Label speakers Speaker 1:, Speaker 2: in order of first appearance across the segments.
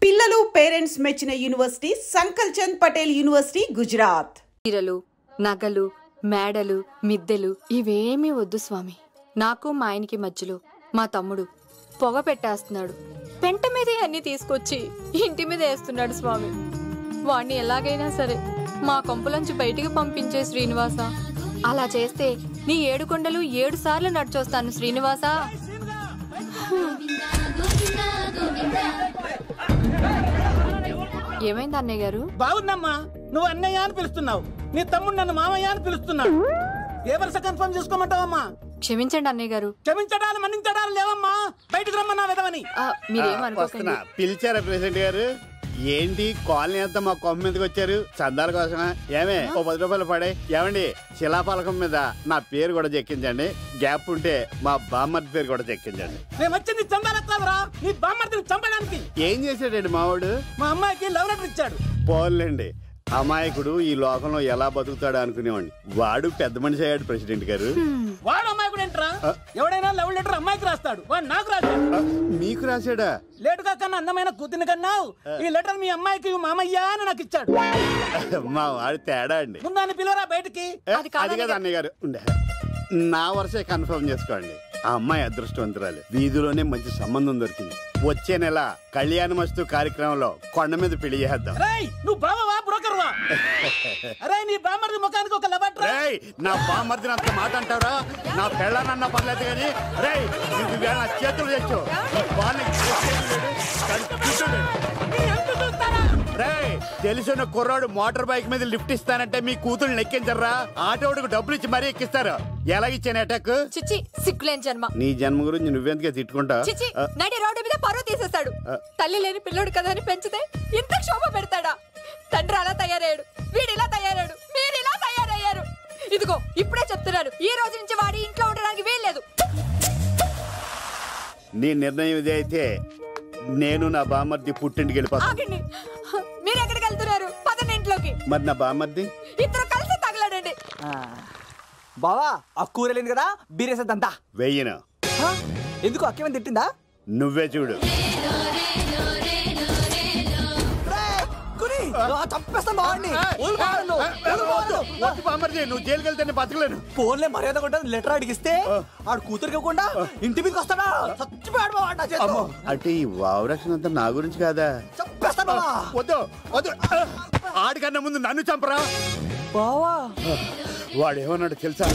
Speaker 1: పిల్లలు పేరెంట్స్ మెచ్చిన university సంకల్ Chand Patel university Gujarat.
Speaker 2: చీరలు, నగలు, మేడలు, మిద్దెలు ఇవేమీ వద్దు స్వామి. నాకు మా ఆయనకి మధ్యలో మా తమ్ముడు పొగ పెట్టేస్తున్నాడు. పెంట మీద అన్ని తీసుకొచ్చి ఇంటి మీద వేస్తున్నాడు స్వామి. వాణ్ణి ఎలాగైనా సరే మా కొంపులోంచి బయటికి పంపించే శ్రీనివాస. అలా చేస్తే నీ 7 కొండలు 7 సార్లు నడిచొస్తాను శ్రీనివాస. ఏమైంది అన్నయ్య గారు?
Speaker 3: బాగుందమ్మా, నువ్వు అన్నయ్య అని పిలుస్తున్నావు, నీ తమ్ముడు నన్ను మామయ్య అని పిలుస్తున్నాడు. ఏ వరుస కన్ఫర్మ్ చేసుకోమంటావమ్మా?
Speaker 2: క్షమించండి అన్నయ్య గారు.
Speaker 3: క్షమించడాలు మన్నించడాలు లేవమ్మా, బయటకు రమ్మన్నా విధవని.
Speaker 2: మీరేమనుకోకండి.
Speaker 4: పిలిచారా ప్రెసిడెంట్ గారు? ఏంటి కాలనీ అంతా మా కొమ్మ మీదకి వచ్చారు? చందాల కోసమా? ఏమే ఓ 10 రూపాయలు పడే. ఏమండి, శిలాఫలకం మీద నా పేరు కూడా చెక్కించండి. గ్యాప్ ఉంటే మా బామ్మర్ది పేరు కూడా చెక్కించండి.
Speaker 3: నేను వచ్చింది చందాలకు కాదురా, నీ బామ్మర్దిని చంపడానికి.
Speaker 4: ఏం చేశాడండి మావాడు?
Speaker 3: మా అమ్మాయికి లవ్ లెటర్ ఇచ్చాడు.
Speaker 4: పోన్లేండి, అమాయకుడు ఈ లోకంలో ఎలా బతుకుతాడు అనుకునేవాడిని. వాడు పెద్ద మనిషి అయ్యాడు ప్రెసిడెంట్ గారు.
Speaker 3: వాడు అమ్మాయికుడు ఏంట్రా? ఎవడైనా లవ్ లెటర్ అమ్మాయికి రాస్తాడు, వాడు నాకు రాశాడు.
Speaker 4: మీకు రాశాడా?
Speaker 3: లేటుగా కన్నా అందమైన కూతుని కన్నావు, ఈ లెటర్ మీ అమ్మాయికి మామయ్య అని నాకు ఇచ్చాడు.
Speaker 4: మా వాడు తేడా అండి.
Speaker 3: ముందాన్ని పిలవరా బయటికి.
Speaker 4: అది కాదు అన్నయ్య గారు, ఉండే నా వరుసే కన్ఫర్మ్ చేసుకోండి. ఆ అమ్మాయి అదృష్టవంతురాలు, వీధిలోనే మంచి సంబంధం దొరికింది. వచ్చే నెల కళ్యాణమస్తు కార్యక్రమంలో కొండ మీద పెళ్లి చేద్దాం.
Speaker 3: నువ్వు బావవా బ్రోకర్వా? అరే నీ బామ్మర్ది ముఖానికి ఒక లెటర్.
Speaker 4: నా బామ్మర్దిని అంత మాట అంటారా? నా పెళ్ళనన్నా పర్లేదు కానీ నా చేతులు తెచ్చు. తెలిసిన కుర్రాడు మోటార్ బైక్ మీద లిఫ్ట్ ఇస్తానంటే మీ కూతురు ఎక్కించరా? ఆటోడికి డబ్బులు ఇచ్చి మరీ ఎక్కిస్తారు. ఎలాగిచ్చాను అటాక్?
Speaker 2: చిచ్చి, సిగ్గులేని జన్మ.
Speaker 4: నీ జన్మ గురించి నువ్వెందుకే తిట్టుకుంటా?
Speaker 2: నడి రోడ్డు మీద పరువు తీసేస్తాడు. తల్లి లేని పిల్లోడు కదా అని పెంచితే ఇంత క్షోభ పెడతాడా? తండ్రి అలా తయారయ్యాడు, వీడు ఇలా తయారయ్యాడు, మీరు ఇలా తయారయ్యారు. ఇదిగో ఇప్పుడే చెప్తున్నాను, ఈ రోజు నుంచి వాడి ఇంట్లో ఉండడానికి వీల్లేదు.
Speaker 4: నీ నిర్ణయం ఇదే అయితే నేను నా బామ్మర్ది పుట్టింటికి వెళ్ళిపోతాను.
Speaker 2: మీరు ఎక్కడికి వెళ్తున్నారు? పదండి ఇంట్లోకి.
Speaker 4: మరి నా బామ్మర్ది?
Speaker 2: ఇద్దరు కలిసి తగలడండి.
Speaker 5: బావా, ఆ కూరలేను కదా, బీరేసేద్దంతా.
Speaker 4: వెయ్యను.
Speaker 5: ఎందుకు అక్కేమని తిట్టిందా?
Speaker 4: నువ్వే చూడు. నువ్వు జైలుకి వెళ్తే బతకలేను.
Speaker 5: ఫోన్లే మర్యాద కూడా లెటర్ అడిగిస్తే ఆడు కూతురికి ఇవ్వకుండా ఇంటి మీదకి వస్తాడా? చచ్చిపోయాడు.
Speaker 4: అంటే ఈ వావరక్షణ అంతా నా గురించి కాదా?
Speaker 5: చంపేస్తాను.
Speaker 4: వద్దు వద్దు, ఆడికన్నా ముందు నన్ను చంపరా.
Speaker 5: బావా,
Speaker 4: వాడేమన్నాడు తెలుసా?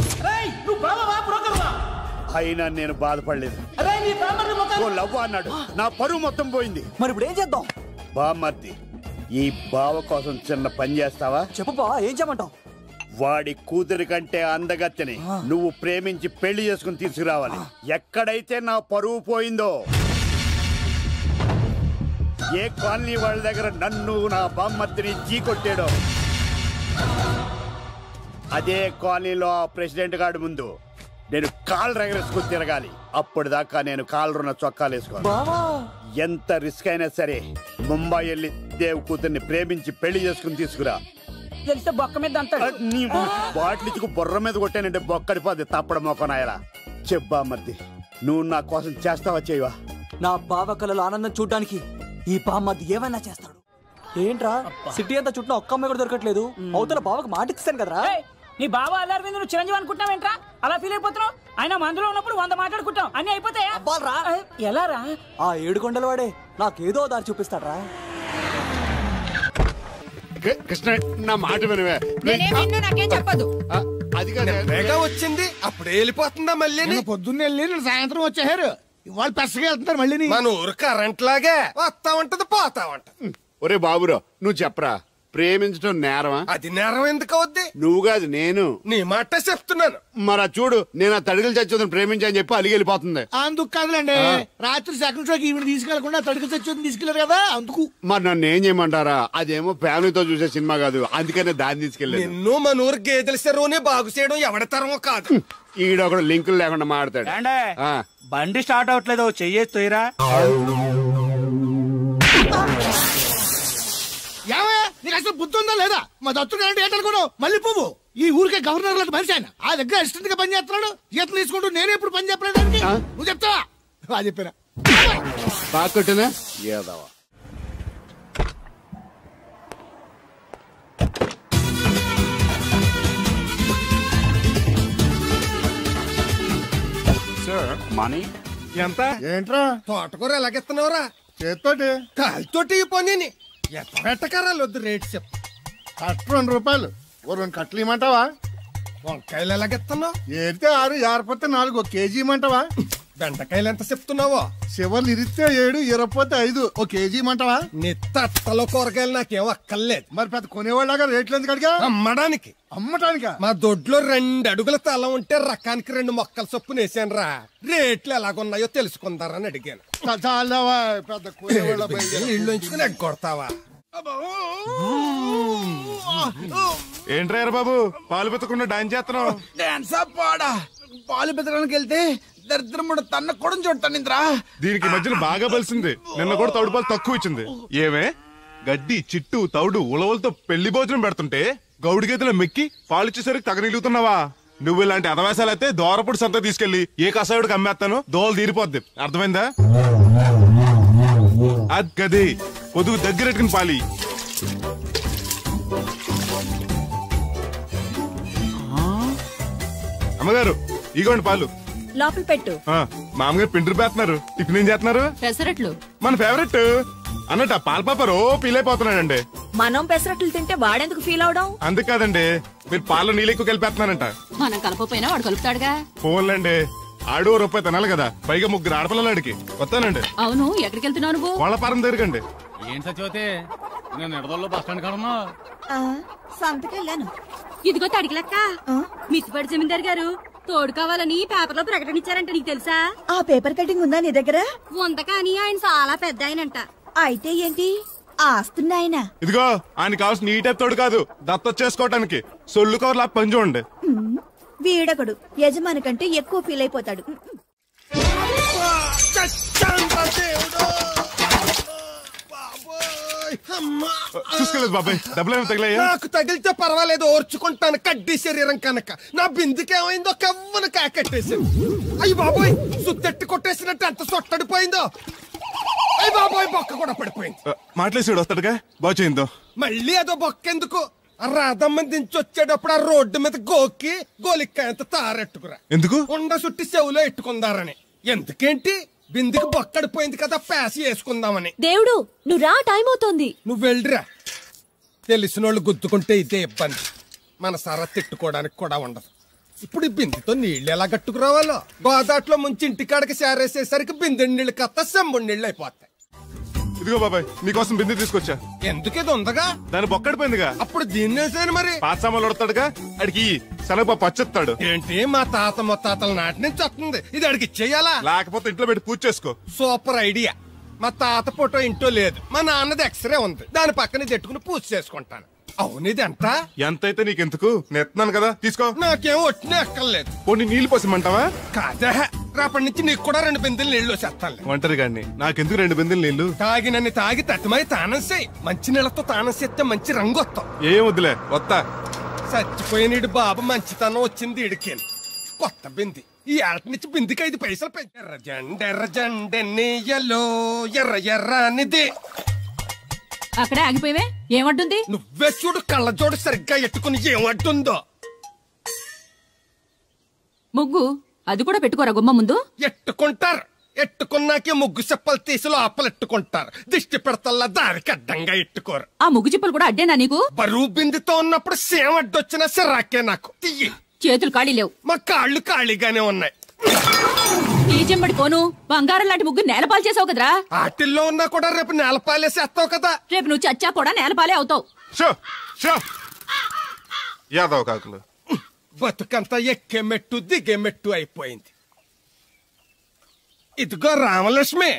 Speaker 4: అయినా నేను బాధపడలేదు. ఓ లవ్ అన్నాడు, నా పరువు మొత్తం పోయింది.
Speaker 5: మరి ఇప్పుడు ఏం చేద్దాం?
Speaker 4: బామ్మర్ది, ఈ బావ కోసం చిన్న పని చేస్తావా?
Speaker 5: చెప్పు బావా, ఏం చేయమంటావు?
Speaker 4: వాడి కూతురి కంటే అందగత్తెని నువ్వు ప్రేమించి పెళ్లి చేసుకుని తీసుకురావాలి. ఎక్కడైతే నా పరువు పోయిందో, ఏ కాలనీ వాళ్ళ దగ్గర నన్ను నా బామ్మర్దిని చీకొట్టాడో, అదే కాలనీలో ఆ ప్రెసిడెంట్ గారి ముందు నేను కాళ్ళు రగరేసుకుని తిరగాలి. అప్పటిదాకా నేను కాళ్ళున్న చొక్కాలు వేసుకోవాలి. ఎంత రిస్క్ అయినా సరే ముంబై వెళ్ళి దేవ్ కూతుర్ని ప్రేమించి పెళ్లి చేసుకుని తీసుకురా.
Speaker 3: తెలిస్తే బొక్క మీద
Speaker 4: నీ బాటిలిచ్చుకు బొర్ర మీద కొట్టానంటే బొక్కడిపోద్ది తప్పడం మొక్కనాయలా. చెప్పా మర్ది, నువ్వు నా కోసం చేస్తావా చేయవా?
Speaker 5: నా బావ కళలో ఆనందం చూడడానికి ఈ బామ్మది ఏమైనా చేస్తాడు. ఏంట్రా సిటీ అంతా చుట్టూ ఒక్క అమ్మాయి కూడా దొరకట్లేదు. అవతల బావకు మాట ఇస్తాను కదరా.
Speaker 3: నీ బావ అల్లారి మీద నువ్వు చిరంజీవి అనుకుంటున్నావేంట్రా? అలా ఫీల్ అయిపోతున్నావు. ఆయన మందులో ఉన్నప్పుడు 100 మాట్లాడుకుంటాం, అన్ని అయిపోతాయా? ఎలా రా?
Speaker 5: ఆ 7 కొండల వాడే నాకేదో దారి చూపిస్తాడ్రా.
Speaker 4: కృష్ణ, నా మాట వినవే.
Speaker 2: నాకేం చెప్పదు.
Speaker 4: అది
Speaker 6: వచ్చింది అప్పుడే వెళ్ళిపోతుందా? మళ్ళీ
Speaker 7: పొద్దున్న వెళ్ళి నేను సాయంత్రం వచ్చేసారు. ఇవాళ పెసగా వెళ్తున్నారు మళ్ళీ.
Speaker 6: మన ఊరు కరెంట్ లాగే వస్తా ఉంటది పోతా ఉంటది.
Speaker 4: ఒరే బాబురా, నువ్వు చెప్పరా, ప్రేమించడం నేరమా?
Speaker 6: అది నేరం ఎందుకు అవుద్ది?
Speaker 4: నువ్వు కాదు నేను.
Speaker 6: నీ మాట చెప్తున్నాను.
Speaker 4: మరి చూడు, నేను ఆ తడికలు చచ్చి ప్రేమించని చెప్పి అలిగి వెళ్ళిపోతుంది.
Speaker 7: అందుకు కాదులేండి, రాత్రి సెకండ్ షోకి ఈవిడ తీసుకెళ్లకుండా తడికలు చచ్చి తీసుకెళ్లారు కదా, అందుకు.
Speaker 4: మరి నన్ను ఏం చేయమంటారా? అదేమో ఫ్యామిలీతో చూసే సినిమా కాదు, అందుకనే దాన్ని తీసుకెళ్ళి.
Speaker 6: నిన్ను మన ఊరు గేదెల చెరువుని బాగు చేయడం ఎవరి తరమో కాదు.
Speaker 4: ఈడొకడు లింకులు లేకుండా మాడతాడు.
Speaker 3: బండి స్టార్ట్ అవట్లేదు, చెయ్యేసి తోయరా.
Speaker 7: నీకు అసలు బుద్ధి ఉందా లేదా? మా దత్తుడు అంటే ఏంటనుకున్నావు? మళ్ళీ పువ్వు ఈ ఊరికే గవర్నర్ లాంటి మనిషి ఆయన. ఆ దగ్గర అసిస్టెంట్ గా పని చేస్తున్నాడు, జీతం తీసుకుంటూ నేనే ఇప్పుడు పని చెప్పలేదానికి నువ్వు చెప్తావా? చెప్పారా
Speaker 4: బాగా కొట్టినా ఏదవా మనీ
Speaker 6: ఎంత
Speaker 7: ఏంట్రా
Speaker 6: తోటకూర ఎలాగెత్తున్నావురా?
Speaker 7: చేత్తోటి
Speaker 6: కాలుతోటి పోనీ ఎట్టకరాలు వద్దు రేటు చెప్పు.
Speaker 7: కట్ట 2 రూపాయలు. ఓ 2 కట్టలు ఇమ్మంటావా?
Speaker 6: వంకాయలు ఎలాగెత్తున్నావు?
Speaker 7: ఏరితే 6, ఏరపోతే 4, 1 కేజీ ఇమ్మంటావా?
Speaker 6: బెండకాయలు ఎంత చెప్తున్నావో?
Speaker 7: చివర్లు ఇరిస్తే 7, ఇరపోతే 5, 1 కేజీ ఇమ్మంటావా?
Speaker 6: నీ తట్టలో కూరగాయలు నాకేం అక్కర్లేదు.
Speaker 7: మరి పెద్ద కొనేవాళ్ళగా రేట్లు ఎందుకు అడిగా?
Speaker 6: అమ్మడానికి.
Speaker 7: అమ్మటానికా?
Speaker 6: మా దొడ్లో 2 అడుగుల తల ఉంటే రకానికి 2 మొక్కల చొప్పున వేసాను రా. రేట్లు ఎలాగున్నాయో తెలుసుకుందారని అడిగాను.
Speaker 7: చాలావా పెద్ద కొనేవాళ్ళ
Speaker 6: ఇల్లు ఉంచుకుని ఎగ్గొడతావా?
Speaker 8: ఏంట్రా బాబు పాలు పెత్తకుండా డాన్స్ చేస్తున్నావు?
Speaker 9: డాన్సా పాడా? పాలు పెత్తడానికి వెళ్తే దరిద్రముడు తన్న కూడా చూడతానింద్రా.
Speaker 8: దీనికి మధ్యన బాగా బలిసింది. నిన్న కూడా తౌడు పాలు తక్కువ ఇచ్చింది. ఏమే గడ్డి చిట్టు తౌడు ఉలవలతో పెళ్లి భోజనం పెడుతుంటే గౌడి గేదెల మెక్కి పాలిచ్చేసరికి తగనిలుగుతున్నావా? నువ్వు ఇలాంటి అదవేశాలు అయితే దోరపుడు సంత తీసుకెళ్లి ఏ కసాయుడికి అమ్మేస్తాను దోలు తీరిపోద్ది. అర్థమైందా? అది గది పొదుగు దగ్గరెట్టుకుని పాలి. అమ్మగారు ఇగోండి పాలు.
Speaker 2: లోపల పెట్టు.
Speaker 8: మామగారు పిండి పేస్తున్నారు. టిఫిన్ ఏం చేస్తున్నారు?
Speaker 2: పెసరట్లు.
Speaker 8: మన ఫేవరెట్ అన్నట్టు ఆ పాల పాప రో ఫీల్ అయిపోతున్నాడండి.
Speaker 2: మనం పెసరట్లు తింటే వాడెందుకు ఫీల్ అవడం?
Speaker 8: అందుకాదండి మీరు పాలు నీళ్ళు ఎక్కువ కలిపేస్తున్నారంట.
Speaker 2: మనం కలపపోయినా వాడు కలుపుతాడుగా.
Speaker 8: ఫోన్లండి ఆడు రూపాయి తినాలి కదా. పైగా 3 ఆడపిల్లలాడికి వస్తానండి.
Speaker 2: అవును, ఎక్కడికి వెళ్తున్నావు నువ్వు?
Speaker 8: వాళ్ళ పారం తిరగండి.
Speaker 9: ఏం సచివతే నేను నిడదల్లో బస్ స్టాండ్ కాడన్నా
Speaker 2: సంతకెళ్ళాను. ఇదిగో తడికిలక్క, మిత్తిపడి జమీందార్ గారు తోడు కావాలని పేపర్ లో ప్రకటన ఇచ్చారంట. నీకు తెలుసా?
Speaker 10: ఆ పేపర్ కటింగ్ ఉందా నీ దగ్గర?
Speaker 2: ఉంద కానీ ఆయన చాలా పెద్ద ఆయనంట.
Speaker 10: అయితే ఏంటి ఆస్తున్నాయన?
Speaker 8: ఇదిగో ఆయన కావాల్సిన ఈ టైప్ తోడు కాదు, దత్త చేసుకోవటానికి సొల్లు కవర్లా పని చూడండి.
Speaker 10: వీడకడు యజమాని కంటే ఎక్కువ ఫీల్ అయిపోతాడు.
Speaker 8: చూసుకోలేదు బాబాయ్, డబ్బులు తగిలాయా?
Speaker 6: నాకు తగిలితే పర్వాలేదు, ఓర్చుకుంటాను. కడ్డీ శరీరం కనుక నా బిందుకేమైందో కవ్వను కాకట్టేసాను. అయ్యి బాబోయ్, సుత్తెట్టి కొట్టేసినట్టు ఎంత సొట్టడిపోయిందో. అయ్యి బాబోయ్, బొక్క కూడా పడిపోయింది.
Speaker 8: మాట్లాడేసాడు వస్తాడుగా, బాగు చేయిందో.
Speaker 6: మళ్ళీ అదో బొక్క ఎందుకు? రాధమ్మ దించి వచ్చేటప్పుడు ఆ రోడ్డు మీద గోకి గోలిక్కాయంత తారెట్టుకురా.
Speaker 8: ఎందుకు?
Speaker 6: ఉండ సుట్టి చెవులో ఎట్టుకుందారని. ఎందుకేంటి? బిందుకి బొక్కడిపోయింది కదా, పేసి వేసుకుందామని.
Speaker 2: దేవుడు నువ్వు రా, టైం అవుతోంది.
Speaker 6: నువ్వు వెళ్ళిరా. తెలిసినోళ్ళు గుద్దుకుంటే ఇదే ఇబ్బంది. మన సర తిట్టుకోవడానికి కూడా ఉండదు. ఇప్పుడు ఈ బిందెతో నీళ్లు ఎలా గట్టుకురావాలో. గోదాట్లో ముంచి ఇంటికాడికి సేరేసేసరికి బిందె నీళ్ళు కత్త సెంబుడి నీళ్ళు అయిపోతాయి.
Speaker 8: ఇదిగో బాబాయ్, నీకోసం బిందె తీసుకొచ్చా.
Speaker 6: ఎందుకు ఇది ఉందగా?
Speaker 8: దాన్ని బొక్కడిపోయిందిగా.
Speaker 6: అప్పుడు దీన్నేసాను మరి.
Speaker 8: పాత సామాన్లు వడతాడుగా, అడిగి శనగపప్పు పచ్చొత్తాడు.
Speaker 6: ఏంటి మా తాత ముత్తాతల నాటి నుంచి వస్తుంది, ఇది అడిగి ఇచ్చేయాలా?
Speaker 8: లేకపోతే ఇంట్లో పెట్టి పూజ చేసుకో.
Speaker 6: Super idea. మా తాత ఫోటో ఇంట్లో లేదు, మా నాన్నది ఎక్స్రే ఉంది, దాని పక్కన తెట్టుకుని పూజ చేసుకుంటాను. అవును, ఇది
Speaker 8: ఎంతైతే నీకెందుకు, నెత్తున్నాను కదా, తీసుకో.
Speaker 6: నాకేం ఒట్టినే ఎక్కర్లేదు.
Speaker 8: పోనీ నీళ్ళు పోసిమంటావా?
Speaker 6: కాదా, రేపటి నుంచి నీకు కూడా 2 బిందెలు నీళ్లు చేస్తాను.
Speaker 8: ఒంటరి గాని నాకెందుకు 2 బిందెలు నీళ్లు?
Speaker 6: తాగినన్ని తాగి తత్మై తానం చేయి. మంచి నీళ్లతో తానం చేస్తే మంచి రంగు వస్తాం.
Speaker 8: ఏం వద్దులే, వస్తా.
Speaker 6: చచ్చిపోయినీడు బాబు మంచితనం వచ్చింది ఇడికేను. కొత్త బింది ఈ ఆట నుంచి బిందికి 5 పైసలు పెంచి. ఎర్రజెండెన్నీయలో ఎర్ర ఎర్రనిది.
Speaker 2: అక్కడే ఆగిపోయావే, ఏమంటుంది?
Speaker 6: నువ్వే చూడు, కళ్ళజోడు సరిగ్గా ఎట్టుకుని ఏమంటుందో.
Speaker 2: ముగ్గు అది కూడా పెట్టుకోరా గుమ్మ ముందు.
Speaker 6: ఎట్టుకుంటారు. ఎట్టుకున్నాకే ముగ్గు చెప్పలు తీసి లోపలెట్టుకుంటారు. దిష్టి పెడతల్లా దారికి అడ్డంగా ఎట్టుకోరు.
Speaker 2: ఆ ముగ్గు చిప్పలు కూడా అడ్డేనా నీకు?
Speaker 6: బరువు బిందుతో ఉన్నప్పుడు సేమ అడ్డొచ్చినా సిరాకే నాకు. తీయి.
Speaker 2: చేతులు ఖాళీ లేవు.
Speaker 6: మా కాళ్ళు ఖాళీగానే ఉన్నాయి.
Speaker 2: ఈ చెంబడి పోను బంగారం లాంటి ముగ్గు నేలపాలు చేసావు కదరా.
Speaker 6: ఆటిల్లో ఉన్నా కూడా రేపు నేలపాలేసేస్తావు కదా.
Speaker 2: రేపు నువ్వు చచ్చా కూడా నేలపాలే అవుతావు.
Speaker 8: యాదవ్ కాకులు.
Speaker 6: బతుకంతా ఎక్కే మెట్టు దిగే మెట్టు అయిపోయింది. ఇదిగో రామలక్ష్మి,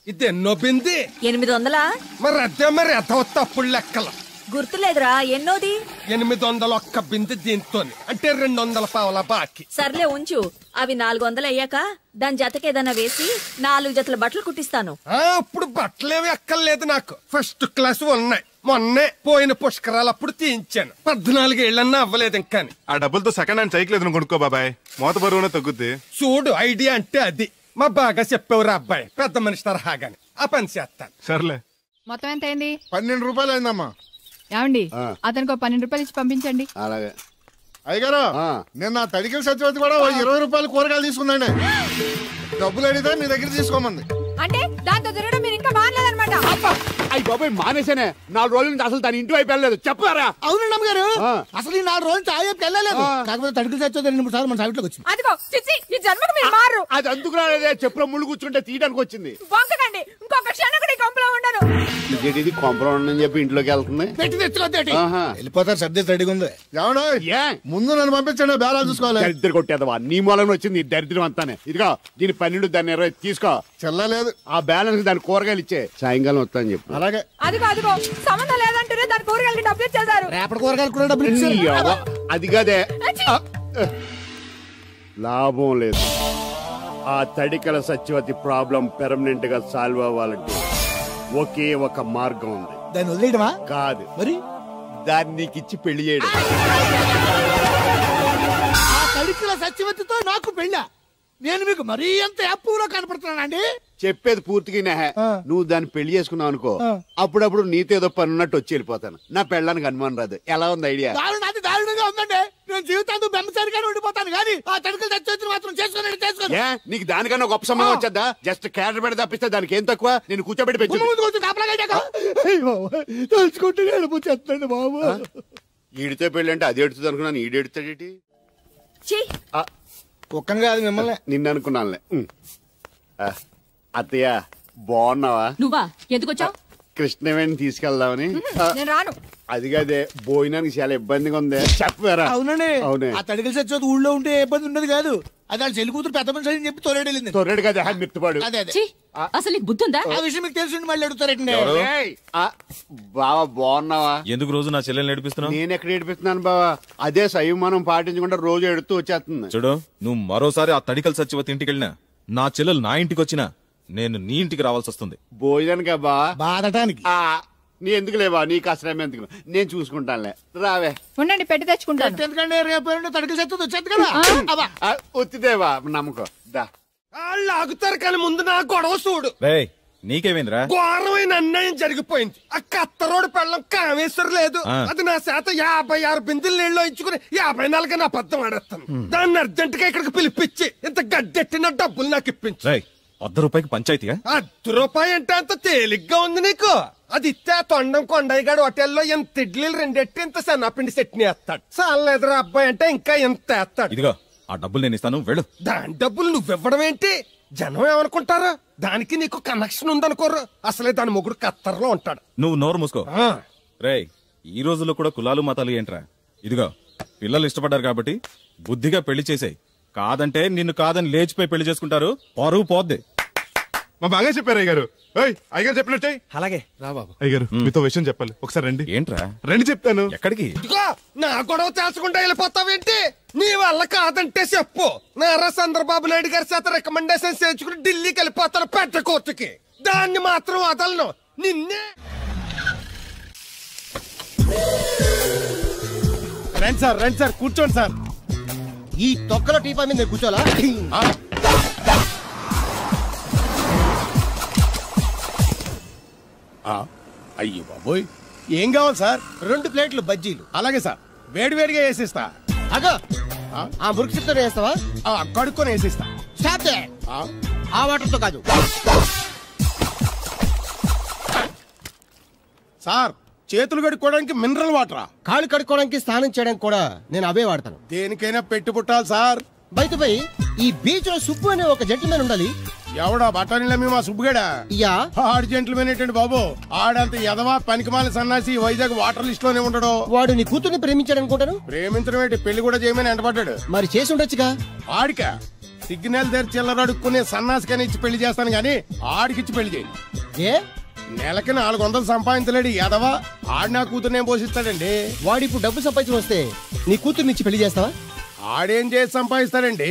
Speaker 6: ఇది ఎన్నో బింది?
Speaker 10: 800.
Speaker 6: మరి అదే మరి అథవ తప్పుడు లెక్కలు.
Speaker 10: గుర్తులేదురా, ఎన్నోది?
Speaker 6: 800 బింది దీంతో, అంటే 200 పావల బాకీ.
Speaker 10: సర్లే ఉంచు, అవి 400 అయ్యాక దాని జతకేదన్నా వేసి 4 జతల బట్టలు కుట్టిస్తాను.
Speaker 6: ఇప్పుడు బట్టలేవి ఎక్కర్లేదు నాకు, ఫస్ట్ క్లాస్ ఉన్నాయి. మొన్నే పోయిన పుష్కరాలప్పుడు తీయించాను. 14 ఏళ్ళన్నా అవ్వలేదు ఇంకా.
Speaker 8: ఆ డబ్బులతో సెకండ్ హ్యాండ్ సైకిల్ ఏదైనా కొనుక్కో బాబాయ్, మోత బరువునే తగ్గుద్ది.
Speaker 6: చూడు, ఐడియా అంటే అది. మా బాగా చెప్పేవారు అబ్బాయి, పెద్ద మనిషి తరహాగాని. ఆ పని చేస్తాను.
Speaker 8: సర్లే.
Speaker 2: మొత్తం ఎంత అయింది?
Speaker 7: 12 రూపాయలు అయిందమ్మా.
Speaker 2: ఏమండి, అతనికి 12 రూపాయలు ఇచ్చి పంపించండి.
Speaker 7: అలాగే. అయ్యగారు, నిన్న తడికిల సత్యవతి కూడా 20 రూపాయలు కూరగాయలు తీసుకుందండి.
Speaker 9: డబ్బులు అడిగితే నీ దగ్గర తీసుకోమంది.
Speaker 2: అంటే దాంతో తిరగడం మీరు ఇంకా మానలేదన్నమాట.
Speaker 4: అయ్యి బాబాయ్ మానేశానే 4 రోజుల నుంచి అసలు దాని ఇంటి వైపు వెళ్ళలేదు చెప్పారా?
Speaker 7: అవునండి అమ్మగారు, అసలు ఈ 4 రోజులు చాయకి వెళ్ళలేదు. కాకపోతే తడికి చచ్చో 2-3 సార్లు మన సైట్లోకి వచ్చింది.
Speaker 2: అదిగో చిచ్చి ఈ జన్మకు మీరు మారు.
Speaker 4: అది అందుకు రాలేదే, చెప్పులో ముళ్ళు కూర్చుంటే తీయడానికి వచ్చింది.
Speaker 2: బొంకకండి, ఇంకొక క్షణం కూడా ఈ కొంపలో ఉండను.
Speaker 4: ఇది కొంపలో ఉండని చెప్పి ఇంట్లోకి వెళ్తుంది.
Speaker 7: పెట్టి తెచ్చుకోద్దేటి
Speaker 9: వెళ్ళిపోతారు, సర్ది రెడీగా ఉంది. ఏమన్నా ముందు నన్ను పంపించండి, బేరాలు చూసుకోవాలి.
Speaker 4: దరిద్ర కొట్టేదవా నీ మూలంగా వచ్చింది ఈ దరిద్రం అంతానే. ఇదిగో దీని 12 దాన్ని 20 తీసుకో.
Speaker 9: చెల్లలేదు
Speaker 4: ఆ బ్యాలెన్స్ దాని కూరగాయలు ఇచ్చే, సాయంకాలం వస్తా అని చెప్పు.
Speaker 9: అలాగే.
Speaker 2: అదిగో అదిగో సంబంధం లేదంటూనే దాని కూరగాయలకి డబ్బులు ఇచ్చేశారు.
Speaker 7: రేపటి కూరగాయలు కూడా డబ్బులు ఇచ్చారు.
Speaker 4: అది కదే లాభం లేదు. ఆ తడికల సత్యవతి ప్రాబ్లం పెర్మనెంట్ గా సాల్వ్ అవ్వాలంటే ఒకే ఒక మార్గం ఉంది.
Speaker 7: దాన్ని వదిలేయడమా?
Speaker 4: కాదు,
Speaker 7: మరి
Speaker 4: దాన్ని నీకు ఇచ్చి పెళ్లి చేయడం.
Speaker 7: ఆ తడికిల సత్యవతితో నాకు పెళ్ళా? నేను మీకు మరీ ఎంత అప్పులో కనపడుతున్నానండి?
Speaker 4: చెప్పేది పూర్తిగా నువ్వు దాన్ని పెళ్లి చేసుకున్నావు అనుకో, అప్పుడప్పుడు నీతో ఏదో పని ఉన్నట్టు వచ్చి వెళ్ళిపోతాను. నా పెళ్ళడానికి అనుమానం రాదు. ఎలా ఉంది ఐడియా?
Speaker 7: అది దారుణంగా ఉందండి. నేను జీవితాంతం బెమ్మసారిగానే ఉండిపోతాను కానీ ఆ తడికల సత్యవతిని మాత్రం చేసుకోను.
Speaker 4: నీకు దానికన్నా గొప్ప సంబంధం వచ్చేద్దా? జస్ట్ క్యారెట్ పెడితే తప్పిస్తే దానికి ఏం తక్కువ? నేను కూర్చోబెట్టి పెంచు.
Speaker 7: తలుచుకుంటే వెళ్ళిపోతాను బాబు.
Speaker 4: ఈడితే పెళ్ళి అంటే అది ఎడుతుంది అనుకున్నాను, ఈడు ఎడుతాడేటి?
Speaker 9: ఒక్కని కాదు మిమ్మల్ని,
Speaker 4: నిన్ను అనుకున్నానులే. అత్తయ్య బాగున్నావా?
Speaker 10: నువ్వా ఎందుకు వచ్చావు?
Speaker 4: కృష్ణవేణి తీసుకెళ్దామని.
Speaker 2: నేను రాను.
Speaker 4: అది కాదే, భోజనానికి చాలా ఇబ్బందిగా ఉంది చెప్పారా?
Speaker 7: అవునండి.
Speaker 4: అవునే.
Speaker 7: ఆ తడికల సత్యవతి ఊళ్ళో ఉంటే ఇబ్బంది ఉండదు కాదు. అది వాళ్ళ చెల్లి కూతురు పెద్ద మనిషి అని చెప్పి తోలేడెళ్ళింది.
Speaker 4: తొర్రెడు కదా మిత్తుపాడు.
Speaker 7: అదే అదే.
Speaker 10: అసలు నీకు బుద్ధి ఉందా?
Speaker 7: ఆ విషయం మీకు తెలిసి మళ్ళీ అడుగుతారండి.
Speaker 4: బావా బాగున్నావా?
Speaker 11: ఎందుకు రోజు నా చెల్లెల్ని ఏడిపిస్తున్నావు?
Speaker 4: నేను ఎక్కడ ఏడిపిస్తున్నాను బావా? అదే సంయమనం పాటించకుండా రోజు ఎడుతూ వచ్చేస్తుంది.
Speaker 11: చూడు, నువ్వు మరోసారి ఆ తడికల సత్యవతి ఇంటికి వెళ్ళినా, నా చెల్లెలు నా ఇంటికి వచ్చినా నేను నీ ఇంటికి రావాల్సి వస్తుంది.
Speaker 4: భోజనానికి బా
Speaker 7: బాధటానికి.
Speaker 4: నీ ఎందుకు లేవా? నీకు అసలు ఎందుకు, నేను చూసుకుంటానులే. రావే
Speaker 2: ఉండండి, పెట్టి తెచ్చుకుంటాను.
Speaker 7: ఎందుకంటే రేపు తడికల సత్యవతి వచ్చేది కదా.
Speaker 4: ఒత్తిదేవా నమ్మకం. దా
Speaker 6: వాళ్ళు ఆగుతారు కానీ ముందు నా గొడవ చూడు.
Speaker 11: రేయ్, నీకేమైందిరా?
Speaker 6: ఘోరమైన అన్యాయం జరిగిపోయింది. ఆ కత్తరోడు పెళ్ళం కామేశ్వరం లేదు. అది నా చేత 56 బిందెలు నీళ్ళు ఇచ్చుకుని 54 నా అబద్ధం ఆడేస్తాను. దాన్ని అర్జెంట్ గా ఇక్కడికి పిలిపించి ఇంత గడ్డెట్టిన డబ్బులు నాకు ఇప్పించు.
Speaker 11: ₹100 పంచాయతీగా?
Speaker 6: ₹1 అంటే అంత తేలిగ్గా ఉంది నీకు? అది ఇస్తే తొండం కొండయ్యగాడు హోటల్లో ఎంత ఇడ్లీలు 2 ఎట్టి ఇంత సన్నపిండి చట్నీ వేస్తాడు. చాలేదురా అబ్బాయి అంటే ఇంకా ఎంత వేస్తాడు.
Speaker 11: ఇదిగో ఆ డబ్బులు నేను ఇస్తాను, వెళ్ళు.
Speaker 6: దాని డబ్బులు నువ్వివ్వడం ఏంటి? జనం ఏమనుకుంటారు? దానికి నీకు కనెక్షన్ ఉందనుకోరు. అసలే దాని మొగుడు కత్తర్లో ఉంటాడు.
Speaker 11: నువ్వు నోరు మూసుకో. రేయ్, ఈ రోజుల్లో కూడా కులాలు మతాలు ఏంట్రా? ఇదిగో పిల్లలు ఇష్టపడ్డారు కాబట్టి బుద్ధిగా పెళ్లి చేసేయ్. కాదంటే నిన్ను కాదని లేచిపోయి పెళ్లి చేసుకుంటారు, పరువు పోద్ది.
Speaker 8: మా బాగా చెప్పారు అయ్యగారు. అయ్యగారు చెప్పినట్టే.
Speaker 5: అలాగే
Speaker 8: రా బాబు. అయ్యగారు మీతో విషయం చెప్పాలి, ఒకసారి రండి.
Speaker 11: ఏంట్రా?
Speaker 8: రండి చెప్తాను.
Speaker 11: ఎక్కడికి?
Speaker 6: నా గొడవ తెలుసుకుంటా వెళ్ళిపోతావేంటి? నీ వల్ల కాదంటే చెప్పు. నారా చంద్రబాబు నాయుడు గారి చేత రికమెండేషన్ చేయించుకుని ఢిల్లీకి వెళ్ళిపోతాను పెద్ద కోర్టుకి. దాన్ని మాత్రం వదలను. నిన్నే
Speaker 9: రండి సార్ కూర్చోండి సార్.
Speaker 7: ఈ తొక్కల టీపా మీద కూర్చోలా?
Speaker 9: అయ్యో బాబోయ్, ఏం కావాలి సార్?
Speaker 7: 2 ప్లేట్లు బజ్జీలు.
Speaker 9: అలాగే సార్, వేడివేడిగా వేసిస్తా.
Speaker 7: అగో ఆ మురికితో వేస్తావా?
Speaker 9: కడుక్కొని వేసిస్తా.
Speaker 7: Stop they. ఆ వాటర్తో కాదు
Speaker 9: సార్. చేతులు కడుక్కోవడానికి మినరల్ వాటరా?
Speaker 7: కాళ్ళు కడుక్కోవడానికి స్నానం చేయడానికి కూడా నేను అవే వాడతాను.
Speaker 9: దేనికైనా పెట్టి పుట్టాలి సార్.
Speaker 7: బయటపై ఈ బీచ్ లో సుబ్బు అనే ఒక జెంటిల్మెన్ ఉండాలి.
Speaker 9: ఎవడా బఠానీల మా సుబ్బుగడా?
Speaker 7: యా.
Speaker 9: ఆడు జెంటిల్మెన్ ఏంటండి బాబు? ఆడంత ఎదవా పనికిమాల సన్నాసి వైజాగ్ వాటర్ లిస్ట్ లోనే ఉండడు.
Speaker 7: వాడు నీ కూతుర్ని ప్రేమించాడు అనుకుంటాను.
Speaker 9: ప్రేమించడం ఏంటి, పెళ్లి కూడా చేయమని ఎంటపడ్డాడు.
Speaker 7: మరి చేసి ఉండొచ్చుగా.
Speaker 9: ఆడిక సిగ్నల్ దగ్గర చిల్లరడుక్కునే సన్నాసికని ఇచ్చి పెళ్లి చేస్తాను గానీ ఆడికిచ్చి పెళ్లి చేయండి.
Speaker 7: ఏ
Speaker 9: నెలకి 400 సంపాదించలేడు ఎదవా. ఆడి నా కూతురునే పోషిస్తాడండి.
Speaker 7: వాడిప్పుడు డబ్బు సంపాదించి వస్తే నీ కూతుర్ని ఇచ్చి పెళ్లి చేస్తావా?
Speaker 9: ఆడేం చేసి సంపాదిస్తాడండి?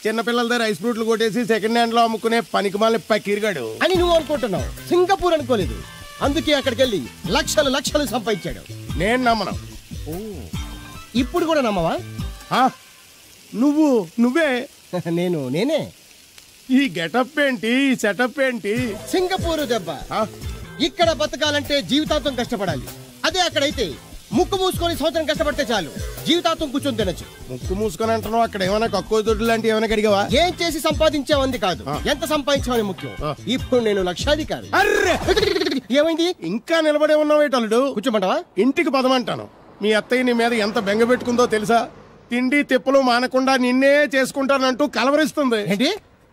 Speaker 9: చిన్నపిల్లల దగ్గర ఐస్ ఫ్రూట్లు కొట్టేసి సెకండ్ హ్యాండ్ లో అమ్ముకునే పనికిమాలని పకీర్గాడు
Speaker 7: అని నువ్వు అనుకుంటున్నావు. సింగపూర్ అనుకోలేదు. అందుకే అక్కడికి వెళ్ళి లక్షలు సంపాదించాడు.
Speaker 9: నేను నమ్మను.
Speaker 7: ఇప్పుడు కూడా నమ్మవా?
Speaker 9: నువ్వే
Speaker 7: నేనే.
Speaker 9: ఈ గెటప్ ఏంటి, ఈ సెటప్ ఏంటి?
Speaker 7: సింగపూర్ దెబ్బ. ఇక్కడ బతకాలంటే జీవితాంతం కష్టపడాలి. అదే అక్కడైతే ముక్కు మూసుకొని సంవత్సరం కష్టపడితే చాలు.
Speaker 9: జీవితాంతం కూర్చొని తినచ్చు. ముక్కు మూసుకొని అంటున్నావు, అక్కడ ఏమైనా కక్కువ దొడ్డు లాంటి ఏమైనా కడిగావా? ఏం చేసి సంపాదించావంది కాదు, ఎంత సంపాదించావని ముఖ్యం. ఇప్పుడు నేను లక్షాధికారి. ఏమైంది? ఇంకా నిలబడే ఉన్నావు అల్లుడు? కూర్చోమంటావా? ఇంటికి పదమంటాను. మీ అత్తయ్య నీ మీద ఎంత బెంగ పెట్టుకుందో తెలుసా? తిండి తిప్పలు మానకుండా నిన్నే చేసుకుంటానంటూ కలవరిస్తుంది. ఏంటి?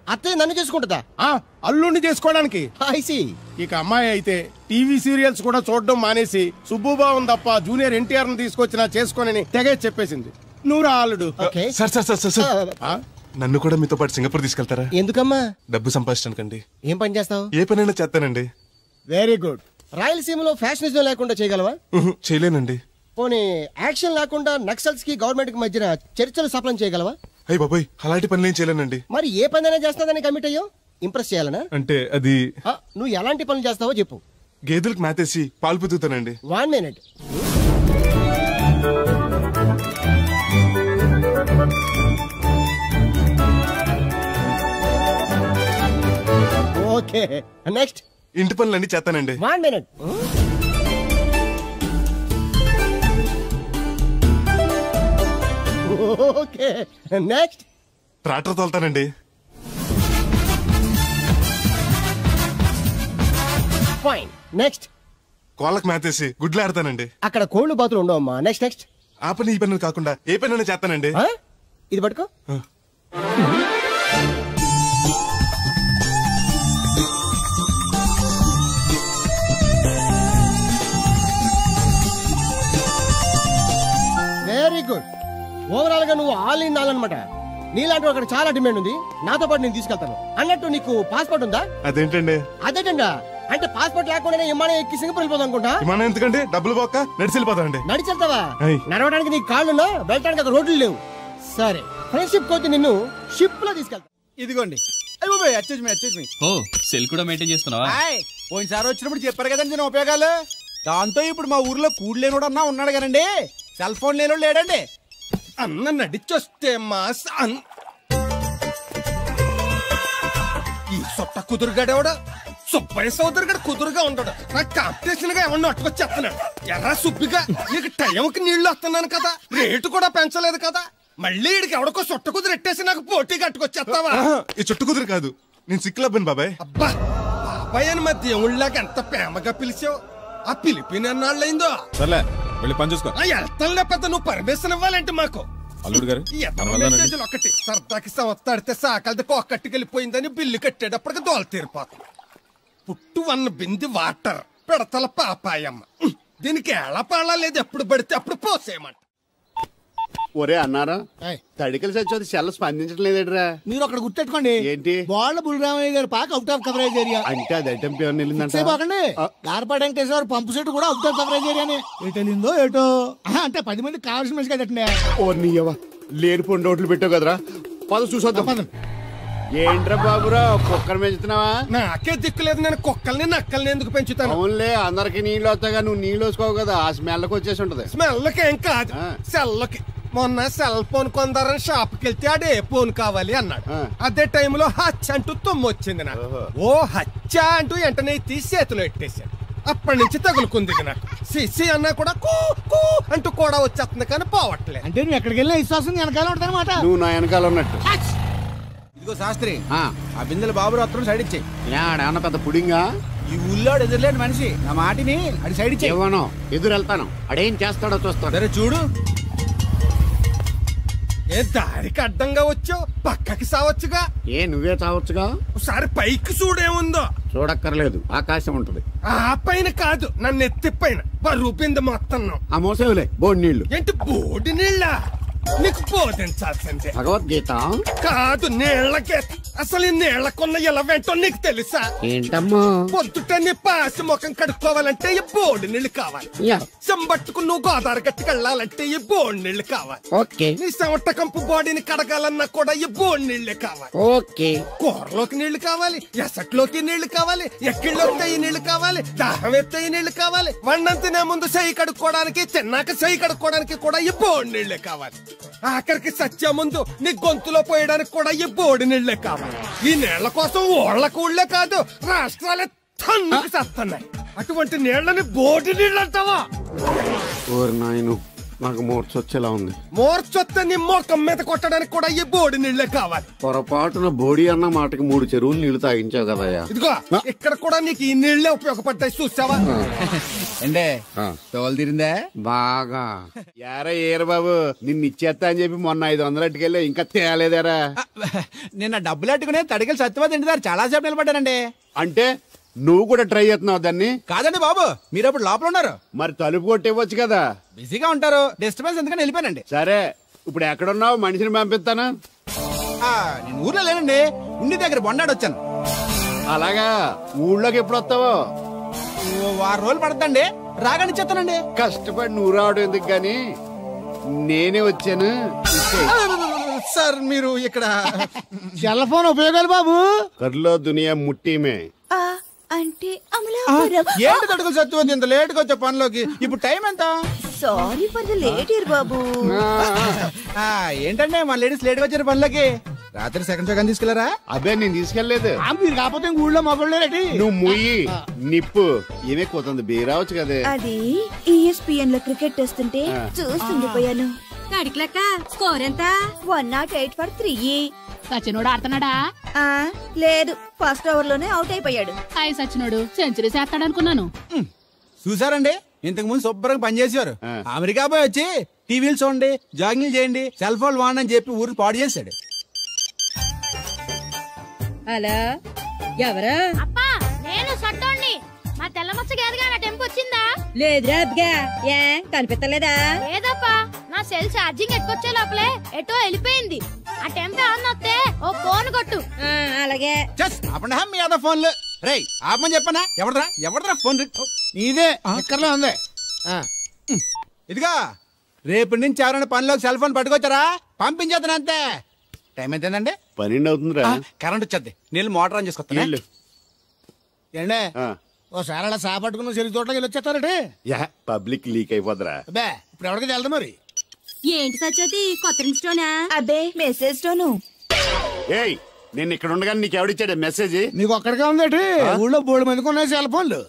Speaker 9: అత్తయ్య నన్ను చేసుకుంటుందా? అల్లుడిని చేసుకోవడానికి. ఇక అమ్మాయి అయితే టీవీ సీరియల్స్ కూడా చూడడం మానేసి సుబ్బుబాబు తప్ప జూనియర్ ఎన్టీఆర్ ని తీసుకొచ్చినా చేసుకోనని తెగే చెప్పేసింది. నువ్వు రా అల్లుడు.
Speaker 8: నన్ను కూడా మీతో పాటు సింగపూర్ తీసుకెళ్తారా?
Speaker 9: ఎందుకమ్మా?
Speaker 8: డబ్బు సంపాదించడానికండి.
Speaker 9: ఏం పని చేస్తావు?
Speaker 8: ఏ పనైనా చేస్తానండి.
Speaker 9: Very good. రాయలసీమలో ఫ్యాషనిజం లేకుండా చేయగలవా?
Speaker 8: చేయలేనండి.
Speaker 9: పోనీ యాక్షన్ లేకుండా నక్సల్స్ కి గవర్నమెంట్ కి మధ్యన చర్చలు సఫలం చేయగలవా?
Speaker 8: అయ్యి బాబాయ్, అలాంటి పనులు ఏం చేయలేనండి.
Speaker 9: మరి ఏ పనైనా చేస్తాదని కమిట్ అయ్యో? ఇంప్రెస్ చేయాలనా?
Speaker 8: అంటే అది
Speaker 9: నువ్వు ఎలాంటి పనులు చేస్తావో చెప్పు.
Speaker 8: గేదెలకు మేతేసి పాలు పుతుతానండి.
Speaker 9: 1 minute. Okay, next.
Speaker 8: ఇంటి పనులన్నీ చేస్తానండి.
Speaker 9: 1 minute. Okay, next.
Speaker 8: ట్రాక్టర్ తోలుతానండి.
Speaker 9: Fine, next.
Speaker 8: కోళ్ళకు మేతేసి గుడ్లు ఆడతానండి.
Speaker 9: అక్కడ కోళ్ళు బాతులు ఉండవమ్మా. Next next.
Speaker 8: ఆ పని ఈ పని కాకుండా ఏ పని చేస్తానండి.
Speaker 9: ఇది పట్టుకో. Very good. ఓవరాల్ గా నువ్వు ఆల్ ఇన్ ఆల్ అనమాట. నీలాంటి అక్కడ చాలా డిమాండ్ ఉంది. నాతో పాటు నేను తీసుకెళ్తాను. అన్నట్టు నీకు పాస్పోర్ట్ ఉందా?
Speaker 8: అదేంటండి?
Speaker 9: అదేటండా అంటే పాస్పోర్ట్ లేకుండానే విమానం ఎక్కి సింగపూర్ వెళ్ళిపోదాం అనుకుంటా.
Speaker 8: విమానం ఎందుకండి? డబ్బులు పోక నడిచి వెళ్ళిపోతానండి.
Speaker 9: నడిచి వెళ్తావా? నడవడానికి నీకు కాళ్ళున్నా, వెళ్ళడానికి అక్కడ రోడ్లు లేవు. సరే, ఫ్రెండ్షిప్ కోతి నిన్ను షిప్ లో తీసుకెళ్తా.
Speaker 12: ఇదిగోండి. సెల్ కూడా మెయింటైన్ చేస్తున్నావా? పోయినసారి వచ్చినప్పుడు చెప్పారు కదండి నేను ఉపయోగాలు. దాంతో ఇప్పుడు మా ఊర్లో కూడలేనోడు అన్నా ఉన్నాడు కదండి. సెల్ ఫోన్ లేనోడు లేడండి.
Speaker 6: అన్న నడిచొస్తే మాస్ ఈ సొట్ట కుదురుగాడేవాడు సుబ్బయ్య సోదరు గడు కుదురుగా ఉంటాడు. నాకు కాంపిటీషన్ గా ఎవరిని అట్టుకొచ్చేస్తున్నాడు. ఎర్రా సుబ్బిగా, నీకు టైంకి నీళ్లు వస్తున్నాను కదా, రేటు కూడా పెంచలేదు కదా, మళ్ళీ ఇడికి ఎవడికో చుట్ట కుదురు ఎట్టేసి నాకు పోటీ కట్టుకొచ్చేస్తావా?
Speaker 8: ఈ చుట్టు కుదురు కాదు, నేను సిక్కులబ్బాను బాబాయ్.
Speaker 6: అబ్బా, బాబాయ్ అని మా దేవుళ్ళకి ఎంత ప్రేమగా పిలిచావు. ఆ పిలిపిన ఎన్నాళ్ళైందో.
Speaker 11: సర్లే, వెళ్ళి పని చూసుకో.
Speaker 6: వెళ్తానులే పెద్ద, నువ్వు పర్మిషన్ ఇవ్వాలంటే మాకు.
Speaker 11: అల్లుడు గారు
Speaker 6: ఒకటి సరదాకి సంవత్సరాడితే సాకలది కోకట్టుకెళ్ళిపోయిందని బిల్లు కట్టేటప్పటికి దోల తీరిపోతుంది. పుట్టు 1 బింది వాటర్ పెడతల పాపాయమ్మ. దీనికి ఎలా పాడా లేదు, ఎప్పుడు పడితే అప్పుడు పోసేయమంట.
Speaker 4: ఒరే అన్నారా, తడికలు చచ్చి సెల్ స్పందించడం లేదట్రా.
Speaker 7: మీరు అక్కడ గుర్తెట్టుకోండి.
Speaker 4: ఏంటి?
Speaker 7: వాళ్ళ బుల్రామయ్య గారి పాక అవుట్ ఆఫ్ కవరేజ్ ఏరియా.
Speaker 4: అంటే అది ఐటమ్ పేరు వెళ్ళిందంటే
Speaker 7: గార్పాడు వెంకటేశ్వర పంపు సెట్ కూడా అవుట్ ఆఫ్ కవరేజ్ ఏరియానే. ఎటు వెళ్ళిందో ఏటో. అంటే 10 మంది కావాల్సిన మనిషి కదండి.
Speaker 4: ఓ నీయవా, లేని పొండి రోడ్లు పెట్టావు కదరా. పద చూసొద్దాం. ఏంట్రా బాబురా, కుక్కర్ పెంచుతున్నావా?
Speaker 6: నాకే దిక్కులేదు, నేను కుక్కల్ని నక్కల్ని ఎందుకు పెంచుతాను?
Speaker 4: అవునులే, అందరికి నీళ్ళు వస్తాగా, నువ్వు నీళ్ళు వేసుకోవు కదా, ఆ స్మెల్కి వచ్చేసి ఉంటది.
Speaker 6: స్మెల్కి ఏం కాదు, సెల్కి. మొన్న సెల్ ఫోన్ కొందరని షాప్కి వెళ్తే ఆడే ఫోన్ కావాలి అన్నాడు. అదే టైంలో హచ్చ అంటూ తుమ్మొచ్చింది నాకు. ఓ హచ్చ అంటూ వెంటనే తీసి చేతిలో ఎట్టేశాడు. అప్పటి నుంచి తగులుకుంది నాకు. సిసి అన్నా కూడా కూ కూ అంటూ కూడా వచ్చేస్తుంది కానీ పోవట్లేదు.
Speaker 7: అంటే నువ్వు ఎక్కడికి వెళ్ళినా విశ్వాసం వెనకాల ఉంటానమాట.
Speaker 4: నువ్వు నా వెనకాల ఉన్నట్టు.
Speaker 12: ఇదిగో శాస్త్రి, ఆ బిందెల బాబు అత్తరం సైడ్ ఇచ్చేయి.
Speaker 4: ఏమన్నా పెద్ద పుడింగా?
Speaker 12: ఈ ఊళ్ళో ఎదురులేని మనిషి, నా మాటిని అది సైడ్ ఇచ్చేయి.
Speaker 4: ఇవ్వను, ఎదురు వెళ్తాను, అడేం చేస్తాడో చూస్తాను.
Speaker 12: సరే చూడు.
Speaker 6: ఏ దారికి అడ్డంగా వచ్చావు, పక్కకి సావచ్చుగా.
Speaker 4: ఏ నువ్వే చావచ్చుగా.
Speaker 6: ఒకసారి పైకి చూడేముందో.
Speaker 4: చూడక్కర్లేదు, ఆకాశం ఉంటది.
Speaker 6: ఆ పైన కాదు, నన్ను ఎత్తి పైన రూపింది మొత్తం.
Speaker 4: ఆ మోసేవులే బోడి నీళ్లు.
Speaker 6: ఏంటి బోడి నీళ్ళ? నీకు బోధించాల్సిందే.
Speaker 4: భగవద్గీత
Speaker 6: కాదు, నీళ్ళకే. అసలు ఈ నీళ్లకున్న ఎలా వెంటో నీకు తెలుసా?
Speaker 4: ఏంటమ్మా?
Speaker 6: పొద్దుట నీ పాసి ముఖం కడుక్కోవాలంటే ఈ బోడి నీళ్లు కావాలి. చెంబట్టుకు నువ్వు గోదావరి గట్టుకు వెళ్ళాలంటే ఈ బోడి నీళ్లు కావాలి.
Speaker 4: ఓకే.
Speaker 6: నీ చెమట కంపు బాడీని కడగాలన్నా కూడా ఈ బోడి నీళ్లే కావాలి.
Speaker 4: ఓకే.
Speaker 6: కూరలోకి నీళ్లు కావాలి, ఎసట్లోకి నీళ్లు కావాలి, ఎక్కిళ్ళొస్తే ఈ నీళ్లు కావాలి, దాహం ఎత్తే ఈ నీళ్లు కావాలి, వండం తినే ముందు చెయ్యి కడుక్కోవడానికి, తిన్నాక చెయ్యి కడుక్కోవడానికి కూడా ఈ బోడి నీళ్లే కావాలి. ఆఖరికి సత్య ముందు నీ గొంతులో పోయడానికి కూడా ఈ బోడి నీళ్లే కావాలి. ఈ నీళ్ల కోసం ఓళ్లకు ఊళ్ళే కాదు, రాష్ట్రాలే తన్నుకు చేస్తున్నాయి. అటువంటి నీళ్లని బోడి నీళ్ళు అంటావా?
Speaker 4: ఓరి నాయను,
Speaker 9: నాకు మూర్చొచ్చేలా ఉంది.
Speaker 6: మోర్చొత్తే నీ మొఖం మీద కొట్టడానికి కూడా ఈ బోడి నీళ్లే కావాలి.
Speaker 9: పొరపాటున బోడి అన్న మాటకి 3 చెరువులు నీళ్లు తాగించావు కదయ్యా.
Speaker 6: ఇదిగో ఇక్కడ కూడా నీకు ఈ నీళ్లే ఉపయోగపడ్డాయి చూసావా?
Speaker 12: అంటే తోలు తీరిందా
Speaker 9: బాగా.
Speaker 4: యారా ఏరు బాబు, నిన్ను ఇచ్చేస్తా అని చెప్పి మొన్న 500 అట్టుకెళ్ళి ఇంకా తేలేదారా?
Speaker 12: నిన్న డబ్బులు అట్టుకునే తడికలు సత్యవతి ఇంటి దగ్గర చాలా సేపు నిలబడ్డానండి.
Speaker 4: అంటే నువ్వు కూడా ట్రై చేస్తున్నావు దాన్ని?
Speaker 12: కాదండి బాబు, మీరు అప్పుడు లోపల ఉన్నారు.
Speaker 4: మరి తలుపు కొట్టేవచ్చు కదా.
Speaker 12: బిజీగా ఉంటారు, డిస్టర్బెన్స్ ఎందుకని వెళ్ళిపోయానండి.
Speaker 4: సరే, ఇప్పుడు ఎక్కడున్నావు? మనిషిని పంపిస్తాను.
Speaker 12: నేను ఊర్లో లేనండి, ఉండి దగ్గర బొండాడు వచ్చాను.
Speaker 4: అలాగా, ఊళ్ళోకి ఎప్పుడు వస్తావో?
Speaker 12: 1 వారం రోజులు పడతండి, రాగానే చెప్తానండి.
Speaker 4: కష్టపడి నువ్వు రావడం ఎందుకు గాని నేనే వచ్చాను.
Speaker 12: సార్ మీరు ఇక్కడ
Speaker 7: సెల్ ఫోన్ ఉపయోగాలు బాబు?
Speaker 4: కర్లో దునియా ముట్టిమే
Speaker 10: అంటే
Speaker 12: ఏంటి తడుకులు సత్యవతి ఇంత లేట్ గా వచ్చే పనిలోకి? ఇప్పుడు టైం ఎంత?
Speaker 10: Sorry for the late year బాబు.
Speaker 12: ఏంటంటే మన లేడీస్ లేట్ గా వచ్చారు పనిలోకి. రాత్రి సెకండ్ షో కానీ తీసుకెళ్లారా?
Speaker 4: అబ్బే నేను తీసుకెళ్లేదు.
Speaker 7: మీరు కాకపోతే ఊళ్ళో మగోళ్ళేటి.
Speaker 4: నువ్వు ముయ్యి నిప్పు ఏమే కోతుంది బీరావచ్చు కదే.
Speaker 10: అది ESPN లో క్రికెట్ టెస్తుంటే చూస్తుండిపోయాను. స్కోర్ ఎంత? 108 for 3.
Speaker 13: సచినోడు ఆడుతున్నాడా?
Speaker 10: లేదు, ఫస్ట్ ఓవర్ లోనే అవుట్ అయిపోయాడు.
Speaker 13: సచినోడు సెంచరీ చేస్తాడనుకున్నాను.
Speaker 12: చూసారండి, ఇంతకు ముందు శుభ్రంగా పనిచేసేవారు. అమెరికా పోయి వచ్చి టీవీలు చూడండి, జాగింగ్ చేయండి, సెల్ ఫోన్ వాడండి అని చెప్పి ఊరు పాడు చేశాడు.
Speaker 10: అలా ఎవరా?
Speaker 14: అప్పా, నేను సట్టోణ్ణి. మా తెల్లమచ్చ గేదగా నా టెంపు వచ్చిందా?
Speaker 10: లేదురా అబ్బగా. ఏ కనిపెట్టలేదా?
Speaker 14: లేదప్పా, నా సెల్ ఛార్జింగ్ ఎక్కువచ్చే లోపలే ఎటో వెళ్ళిపోయింది. ఆ టెంపు ఆన్ వస్తే ఓ ఫోన్ కొట్టు.
Speaker 10: అలాగే.
Speaker 12: మీ అదా ఫోన్లు రేయ్ ఆపమని చెప్పనా? ఎవడరా ఫోన్?
Speaker 7: నీదే ఎక్కర్లో ఉంది.
Speaker 12: ఇదిగా రేపటి నుంచి ఎవరైనా పనిలోకి సెల్ ఫోన్ పట్టుకొచ్చారా పంపించేద్దాను అంతే. టైం ఎంతేందండి?
Speaker 4: 12 అవుతుందిరా.
Speaker 12: కరెంట్ వచ్చేది, నీళ్ళు మోటార్ ఆన్ చేసుకొస్తాను.
Speaker 7: ఏండే ఓసారి అలా సాపట్టుకున్న చెరుకు తోటలోకి వెళ్ళి వచ్చేస్తారటే.
Speaker 4: Public leak అయిపోద్రా.
Speaker 7: అబ్బే ఇప్పుడు ఎవరికి వెళ్దాం మరి?
Speaker 14: ఏంటి సత్యవతి, కొత్త స్టోనా?
Speaker 10: అబ్బే మెసేజ్ స్టోను.
Speaker 4: ఏయ్, నేను ఇక్కడ ఉండగానే నీకు ఎవడిచ్చాడు మెసేజ్?
Speaker 7: నీకు ఒక్కడికే ఉందేటి? ఊళ్ళో 3 మందికి ఉన్నాయి సెల్ ఫోన్లు.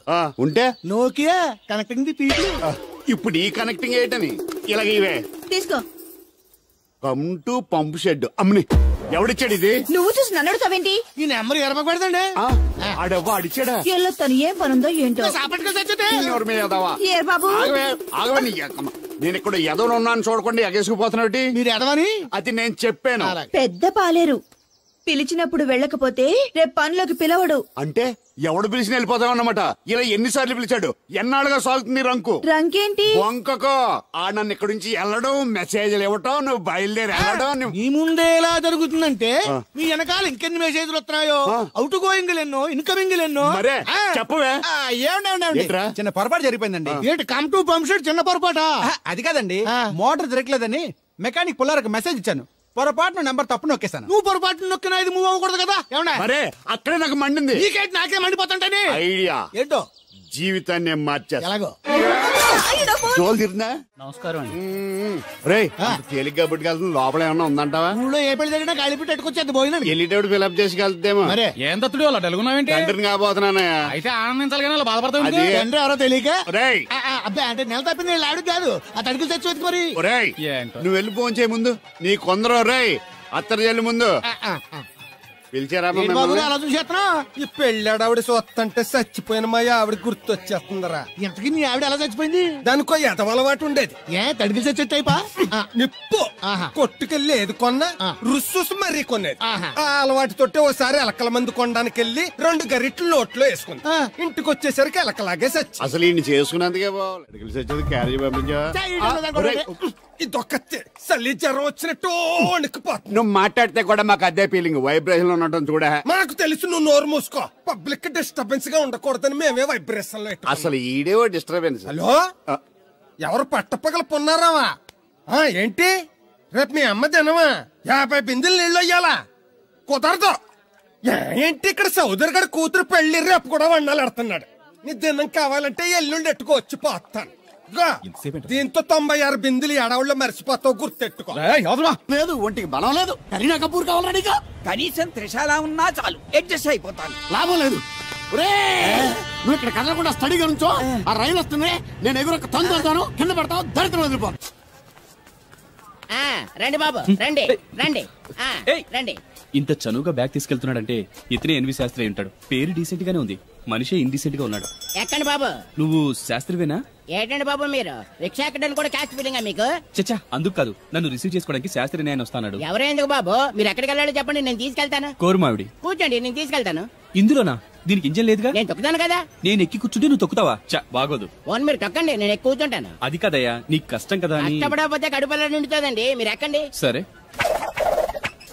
Speaker 4: ఉంటే
Speaker 7: నోకియా కనెక్టింగ్ ది పీపుల్.
Speaker 4: ఇప్పుడు ఈ కనెక్టింగ్ ఏంటని ఇలాగ ఇవే
Speaker 10: తీసుకో.
Speaker 4: Come to pump shed. అమ్మని ఎవడిచ్చాడు ఇది?
Speaker 10: నువ్వు చూసి నన్ను అడుగుతావేంటి?
Speaker 7: ఈ నెంబర్ ఎరప పెడతాండి.
Speaker 4: ఆడవ్వ అడిచాడా?
Speaker 10: ఎల్లో తను ఏం పనుందో ఏంటో.
Speaker 4: ఏ బాబు నేను ఇక్కడ ఎదవను ఉన్నాను చూడకుండా ఎగేసుకుపోతున్నాడు.
Speaker 7: మీరు ఎదవని
Speaker 4: అది నేను చెప్పాను.
Speaker 10: పెద్ద పాలేరు పిలిచినప్పుడు వెళ్ళకపోతే రేపు పనిలోకి పిలవడు.
Speaker 4: అంటే ఎవడు పిలిచిన వెళ్ళిపోతావు అన్నమాట. ఇలా ఎన్నిసార్లు పిలిచాడు? ఎన్నాళ్ళుగా సాగుతుంది రంకు.
Speaker 10: రంకేంటి?
Speaker 4: వంకకో ఆ నన్ను ఇక్కడ నుంచి వెళ్ళడం, మెసేజ్లు ఇవ్వటం, నువ్వు బయలుదేరి వెళ్ళడం.
Speaker 7: ఈ ముందే ఎలా జరుగుతుందంటే మీ వెనకాల ఇంకెన్ని మెసేజ్లు వస్తున్నాయో, అవుట్ గోయింగ్ ఎన్నో, ఇన్కమింగ్ ఎన్నో.
Speaker 4: మరే చెప్పవే.
Speaker 12: చిన్న పొరపాటు జరిగిపోయిందండి.
Speaker 7: ఏంటి కమ్ టు పంప్ షెడ్ చిన్న పొరపాట?
Speaker 12: అది కాదండి, మోటార్ తిరగలేదని మెకానిక్ పుల్లారకు మెసేజ్ ఇచ్చాను. పొరపాటున నెంబర్ తప్పు నొక్కేసాను.
Speaker 7: నువ్వు పొరపాటు నొక్కినా ఇది మూవ్ అవ్వకూడదు కదా?
Speaker 4: మరే అక్కడే నాకు మండింది.
Speaker 7: నీకేంటి నాకే మండిపోతుంటని
Speaker 4: ఐడియా
Speaker 7: ఏంటో
Speaker 4: జీవితాన్ని మార్చేస్తా.
Speaker 7: ఎలాగో
Speaker 4: జోలు తిరిగిందా?
Speaker 3: నమస్కారం అండి.
Speaker 4: రేయ్ తేలిగ్గా పుట్టుకెళ్తుంది, లోపల ఏమన్నా ఉందంటావా?
Speaker 7: ఊళ్ళో ఏ పెళ్లి జరిగినా కాలిపెట్టి ఎట్టుకొచ్చేది పోయినాడు.
Speaker 4: వెళ్ళేటప్పుడు ఫిలప్ చేసి వెళ్తేమో.
Speaker 7: మరే
Speaker 3: ఏం తత్తుడు అలా డలుగున్నావేంటి?
Speaker 4: తండ్రిని కాబోతున్నానయ్యా.
Speaker 3: అయితే ఆనందించాలి కానీ అలా బాధపడతావు.
Speaker 7: తండ్రి ఎవరో తెలియక.
Speaker 4: రేయ్
Speaker 7: అబ్బాయి అంటే నెల తప్పింది ఆవిడ కాదు, ఆ తడికి తెచ్చి వెతుకు మరి.
Speaker 4: రేయ్ నువ్వు వెళ్ళి ఫోన్ చేయ ముందు. నీ కొందరు రేయ్ అత్తరు చెల్లి ముందు పిలిచారా?
Speaker 7: అలా చూసేస్తున్నా.
Speaker 6: ఈ పెళ్ళాడావిడ చూస్తంటే చచ్చిపోయిన మా ఆవిడ గుర్తొచ్చేస్తుందరా.
Speaker 7: ఇంతకీ నీ ఆవిడ ఎలా చచ్చిపోయింది?
Speaker 6: దానికో ఎదవలవాటు ఉండేది.
Speaker 7: ఏ తడికి చచ్చి టైపా?
Speaker 6: నిప్పు కొట్టుకెళ్ళి ఏది కొన్నా రుస్సుస్ మరీ కొనేది. ఆ అలవాటు తోటే ఓసారి ఎలకల మందు కొనడానికి వెళ్ళి 2 గరిట్లు నోట్లో వేసుకుంది. ఇంటికి వచ్చేసరికి ఎలకలాగే చచ్చి.
Speaker 4: అసలు ఈయన చేసుకున్నందుకే చచ్చేది. క్యారేజ్ పంపించా.
Speaker 6: ఇదొక చలి జ్వరం వచ్చినట్టు వణికిపోతుంది.
Speaker 4: నువ్వు మాట్లాడితే కూడా మాకు అదే ఫీలింగ్, వైబ్రేషన్ లో ఉండటం చూడ.
Speaker 6: మాకు తెలుసు, నువ్వు నోరు మూసుకో. పబ్లిక్ డిస్టర్బెన్స్ గా ఉండకూడదని మేమే వైబ్రేషన్ లో.
Speaker 4: అసలు ఈడే డిస్టర్బెన్స్.
Speaker 6: హలో, ఎవరు పట్టపగల పొన్నారావా? ఏంటి రేపు మీ అమ్మ తినవా? 50 బిందెలు నీళ్ళు అయ్యాలా? కుదరదు. ఏంటి ఇక్కడ సోదరు గడి కూతురు పెళ్లి రేపు కూడా వండాలి ఎడుతున్నాడు. నీ దినం కావాలంటే ఎల్లుండి ఎట్టుకోవచ్చు పోతాను. దీంతో 96 బిందులు ఎడవుల్లో మర్చిపోతావు, గుర్తెట్టుకో.
Speaker 7: లేదు ఒంటికి బలం లేదు. కరీనా కపూర్ కావాలని
Speaker 3: కనీసం త్రిశాల ఉన్నా చాలు, అడ్జస్ట్ అయిపోతాను.
Speaker 7: లాభం లేదు. నువ్వు ఇక్కడ కదలకుండా స్టడీగా నుంచో. ఆ రైలు వస్తుంది, నేను ఎగురొక్క తంతాను, కింద పెడతావు, దరిద్రం వదిలిపోను.
Speaker 15: రండి బాబు రండి రండి రండి.
Speaker 16: ఇంత చనువుగా బ్యాగ్ తీసుకెళ్తున్నాడంటే ఇతనే ఎన్వి శాస్త్రి ఉంటాడు. పేరు డీసెంట్ గానే ఉంది, మనిషే ఇండీసెంట్ గా ఉన్నాడు.
Speaker 15: ఎక్కండి బాబు.
Speaker 16: నువ్వు శాస్త్రివేనా?
Speaker 15: ఏంటండి బాబు మీరు రిక్షా ఎక్కడానికి కూడా క్యాష్ ఫీలింగా మీకు?
Speaker 16: చచ్చా, అందుకు కాదు, నన్ను రిసీవ్ చేసుకోవడానికి శాస్త్రి నేను వస్తాడు.
Speaker 15: ఎవరు ఎందుకు బాబు, మీరు ఎక్కడికి వెళ్ళాలో చెప్పండి, నేను తీసుకెళ్తాను.
Speaker 16: కోరుమావిడి.
Speaker 15: కూర్చోండి, నేను తీసుకెళ్తాను.
Speaker 16: ఇందులోనా? దీనికి ఇంజన్ లేదుగా.
Speaker 15: నేను తొక్కుతాను కదా.
Speaker 16: నేను ఎక్కి కూర్చుంటే నువ్వు తొక్కుతావా? బాగోదు.
Speaker 15: మీరు తొక్కండి, నేను ఎక్కి కూర్చుంటాను.
Speaker 16: అది కదయ్యా, నీకు కష్టం కదా.
Speaker 15: కష్టపడకపోతే కడుపులో నిండుతుందండి, మీరు ఎక్కండి.
Speaker 16: సరే.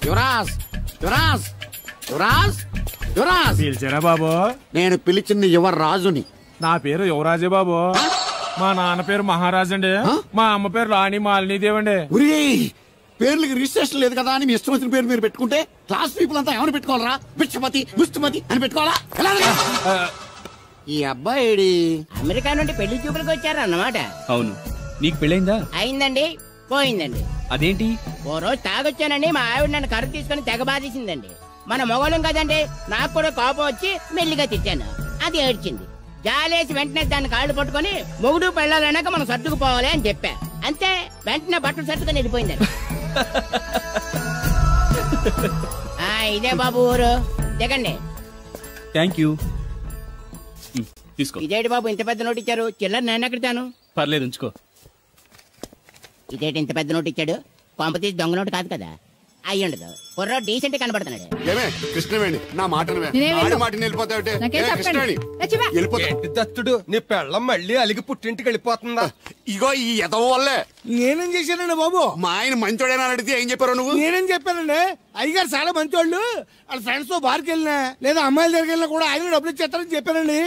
Speaker 17: యువరాజ్ యువరాజ్ యువరాజ్ యువరాజ్
Speaker 18: పిలిచారా బాబు?
Speaker 17: నేను పిలిచింది యువరాజుని.
Speaker 18: నా పేరు యువరాజే బాబు. మా నాన్న పేరు మహారాజ్ అండి, మా అమ్మ పేరు రాణి మాలినీదేవండి.
Speaker 17: పేర్లకి రిజిస్ట్రేషన్ లేదు కదా అని మీ ఇష్టం వచ్చిన పేరు మీరు పెట్టుకుంటే క్లాస్ పీపుల్ అంతా ఏమైనా పెట్టుకోవాలరా? బిచ్చమతి ముస్తుమతి అని పెట్టుకోవాలా? ఈ అబ్బాయి
Speaker 15: అమెరికా నుండి పెళ్లి చూపులకు వచ్చారు అన్నమాట.
Speaker 16: అవును. నీకు పెళ్ళైందా?
Speaker 15: అయిందండి, పోయిందండి.
Speaker 16: అదేంటి?
Speaker 15: ఓ రోజు తాగొచ్చానండి, మా ఆవిడ నన్ను కర్ర తీసుకుని తెగ బాధేసిందండి. మన మొగలం కదండి, నాకు కూడా కోపం వచ్చి మెల్లిగా తిట్టాను. అది ఏడ్చింది. జాలేసి వెంటనే దాన్ని కాళ్ళు పట్టుకుని మొగుడు పెళ్ళాలన్నాక మనం సర్దుకుపోవాలి అని చెప్పా. అంతే, వెంటనే బట్టలు సర్దుకొని వెళ్ళిపోయిందండి. ఇదే బాబు ఊరు, దిగండి.
Speaker 16: Thank you. తీసుకో.
Speaker 15: ఇదేంటి బాబు ఇంత పెద్ద నోటు ఇచ్చారు? చిల్లర నేను ఎక్కడతాను?
Speaker 16: పర్లేదు, ఉంచుకో.
Speaker 15: ఇదేంటి ఇంత పెద్ద నోటు ఇచ్చాడు? కొంప తీసి దొంగ నోటు కాదు కదా? అయ్యుండదు, కుర్ర డీసెంట్ కనబడుతున్నాడు.
Speaker 17: కృష్ణవేణి నా మాటను
Speaker 6: దత్తుడు, నీ పెళ్ళం మళ్ళీ అలిగి పుట్టింటికి వెళ్ళిపోతుందా?
Speaker 17: ఇగో ఈ ఎదవ వల్లే.
Speaker 7: నేనేం చేశానండి బాబు?
Speaker 17: మా ఆయన మంచోడేనా అడిగితే ఏం చెప్పారు నువ్వు?
Speaker 7: నేనేం చెప్పానండి, అయ్యగారు చాలా మంచోళ్ళు, వాళ్ళ ఫ్రెండ్స్ తో బార్కి వెళ్ళినా లేదా అమ్మాయిల దగ్గరికి వెళ్ళినా కూడా ఆయన డబ్బులు ఇచ్చేస్తారని చెప్పానండి.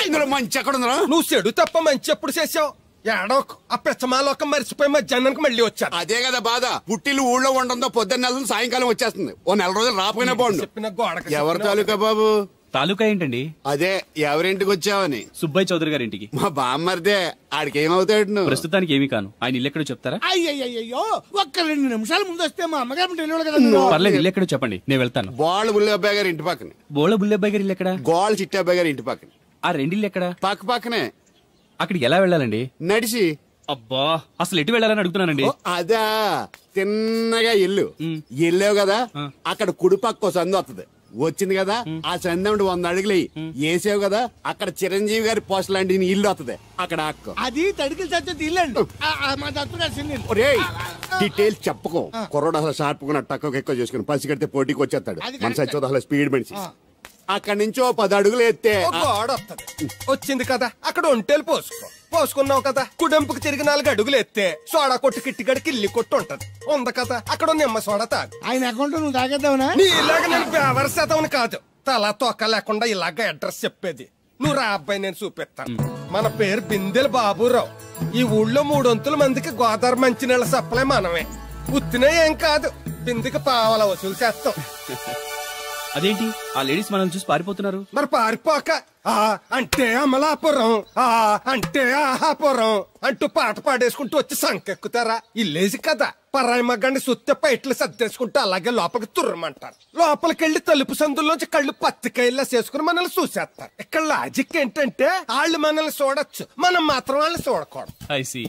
Speaker 17: ఇందులో మంచి ఎక్కడ ఉందా?
Speaker 6: నువ్వు చెడు తప్ప మంచి ఎప్పుడు చేసావు? ఏడోకు ఆ పెచ్చమాలోకం మరిచిపోయి మధ్యాహ్నానికి మళ్ళీ వచ్చారు.
Speaker 17: అదే కదా బాధ. పుట్టిల్లు ఊళ్ళో ఉండడంతో పొద్దున్న నెల సాయంకాలం వచ్చేస్తుంది. ఓ నెల రోజులు రాపోయినా బాగుండు. ఎవరి తాలూకా బాబు?
Speaker 16: తాలూకా ఏంటండి?
Speaker 17: అదే ఎవరింటికి వచ్చావని.
Speaker 16: సుబ్బయ్య చౌదరి గారి ఇంటికి.
Speaker 17: మా బామ్మర్దే. ఆడికి ఏమవుతాడు?
Speaker 16: ప్రస్తుతానికి ఏమీ కాను. ఆయన ఇల్లు ఎక్కడో చెప్తారా?
Speaker 7: అయ్యయ్యో, ఒక్క 2 నిమిషాలు ముందు వస్తే మా అమ్మగారు తెలియదు కదా.
Speaker 16: పర్లేదు, ఇల్లు ఎక్కడో చెప్పండి, నేను వెళ్తాను.
Speaker 17: బోళ్ళ బుల్లి అబ్బాయి గారి ఇంటి పక్కన.
Speaker 16: బోళ్ళ బుల్లి అబ్బాయి గారి ఇల్లు ఎక్కడ?
Speaker 17: గోళ్ళ చిట్టి అబ్బాయి గారి ఇంటి పక్కన.
Speaker 16: ఆ రెండిల్లు ఎక్కడ?
Speaker 17: పక్క పక్కనే.
Speaker 16: అక్కడికి ఎలా వెళ్ళాలండి?
Speaker 17: నడిచి.
Speaker 16: అబ్బా, అసలు ఎటు వెళ్ళాలని అడుగుతున్నానండి.
Speaker 17: అదా, తిన్నగా ఇల్లు వెళ్ళావు కదా, అక్కడ కుడి పక్క సందు వస్తుంది. వచ్చింది కదా, ఆ సందు 100 అడుగులు వేసావు కదా, అక్కడ చిరంజీవి గారి పోస్ట్ లాంటి ఇల్లు వస్తుంది. అక్కడ అక్క
Speaker 7: అది తడికి చచ్చేది ఇల్లండి. మా దత్తు
Speaker 17: డీటెయిల్స్ చెప్పుకో. కుర్రోడు అసలు షార్ప్గా తక్కువ ఎక్కువ చేసుకుని పసి కడితే పోటీకి వచ్చేస్తాడు. మన సచ్చి అసలు స్పీడ్ మనిషి. అక్కడి నుంచి 10 అడుగులు ఎత్తే
Speaker 6: గోడ వస్తుంది. వచ్చింది కదా, అక్కడ ఒంటేలు పోసుకున్నావు కదా, కుడెంపుకు తిరిగి 4 అడుగులు ఎత్తే సోడా కొట్టు కిట్టిగడి కిల్లి కొట్టు ఉంటది. ఉంది కదా, అక్కడ నిమ్మ సోడా తాగు.
Speaker 7: ఆయన అకౌంట్ నువ్వు తాగేద్దావునా?
Speaker 6: నీ ఇలాగ నేను వ్యవరసేతవుని కాదు, తల తోక లేకుండా ఇలాగ అడ్రస్ చెప్పేది. నువ్వు రా అబ్బాయి, నేను చూపిస్తాను. మన పేరు బిందెల బాబురావు. ఈ ఊళ్ళో 300 మందికి గోదావరి మంచినీళ్ళ సప్లై మనమే. ఉత్తినే ఏం కాదు, బిందెకి పావల వసూలు చేస్తాం.
Speaker 16: అదేంటి ఆ లేడీస్ మనల్ని చూసి పారిపోతున్నారు?
Speaker 6: మరి పారిపోక అంటే అమలాపురం, అంటే ఆహాపురం అంటూ పాట పాడేసుకుంటూ వచ్చి సంకెక్కుతారా? ఇల్లేసి కదా, పరాయి మగ్గాన్ని సుత్తే పైట్లు సర్దేసుకుంటూ అలాగే లోపలికి తుర్రమంటారు. లోపలికెళ్లి తలుపు సందుల్లోంచి కళ్ళు పత్తికాయల్లా చేసుకుని మనల్ని చూసేస్తారు. ఇక్కడ లాజిక్ ఏంటంటే వాళ్ళు మనల్ని చూడొచ్చు, మనం మాత్రం వాళ్ళని చూడకూడదు.
Speaker 16: ఐసి.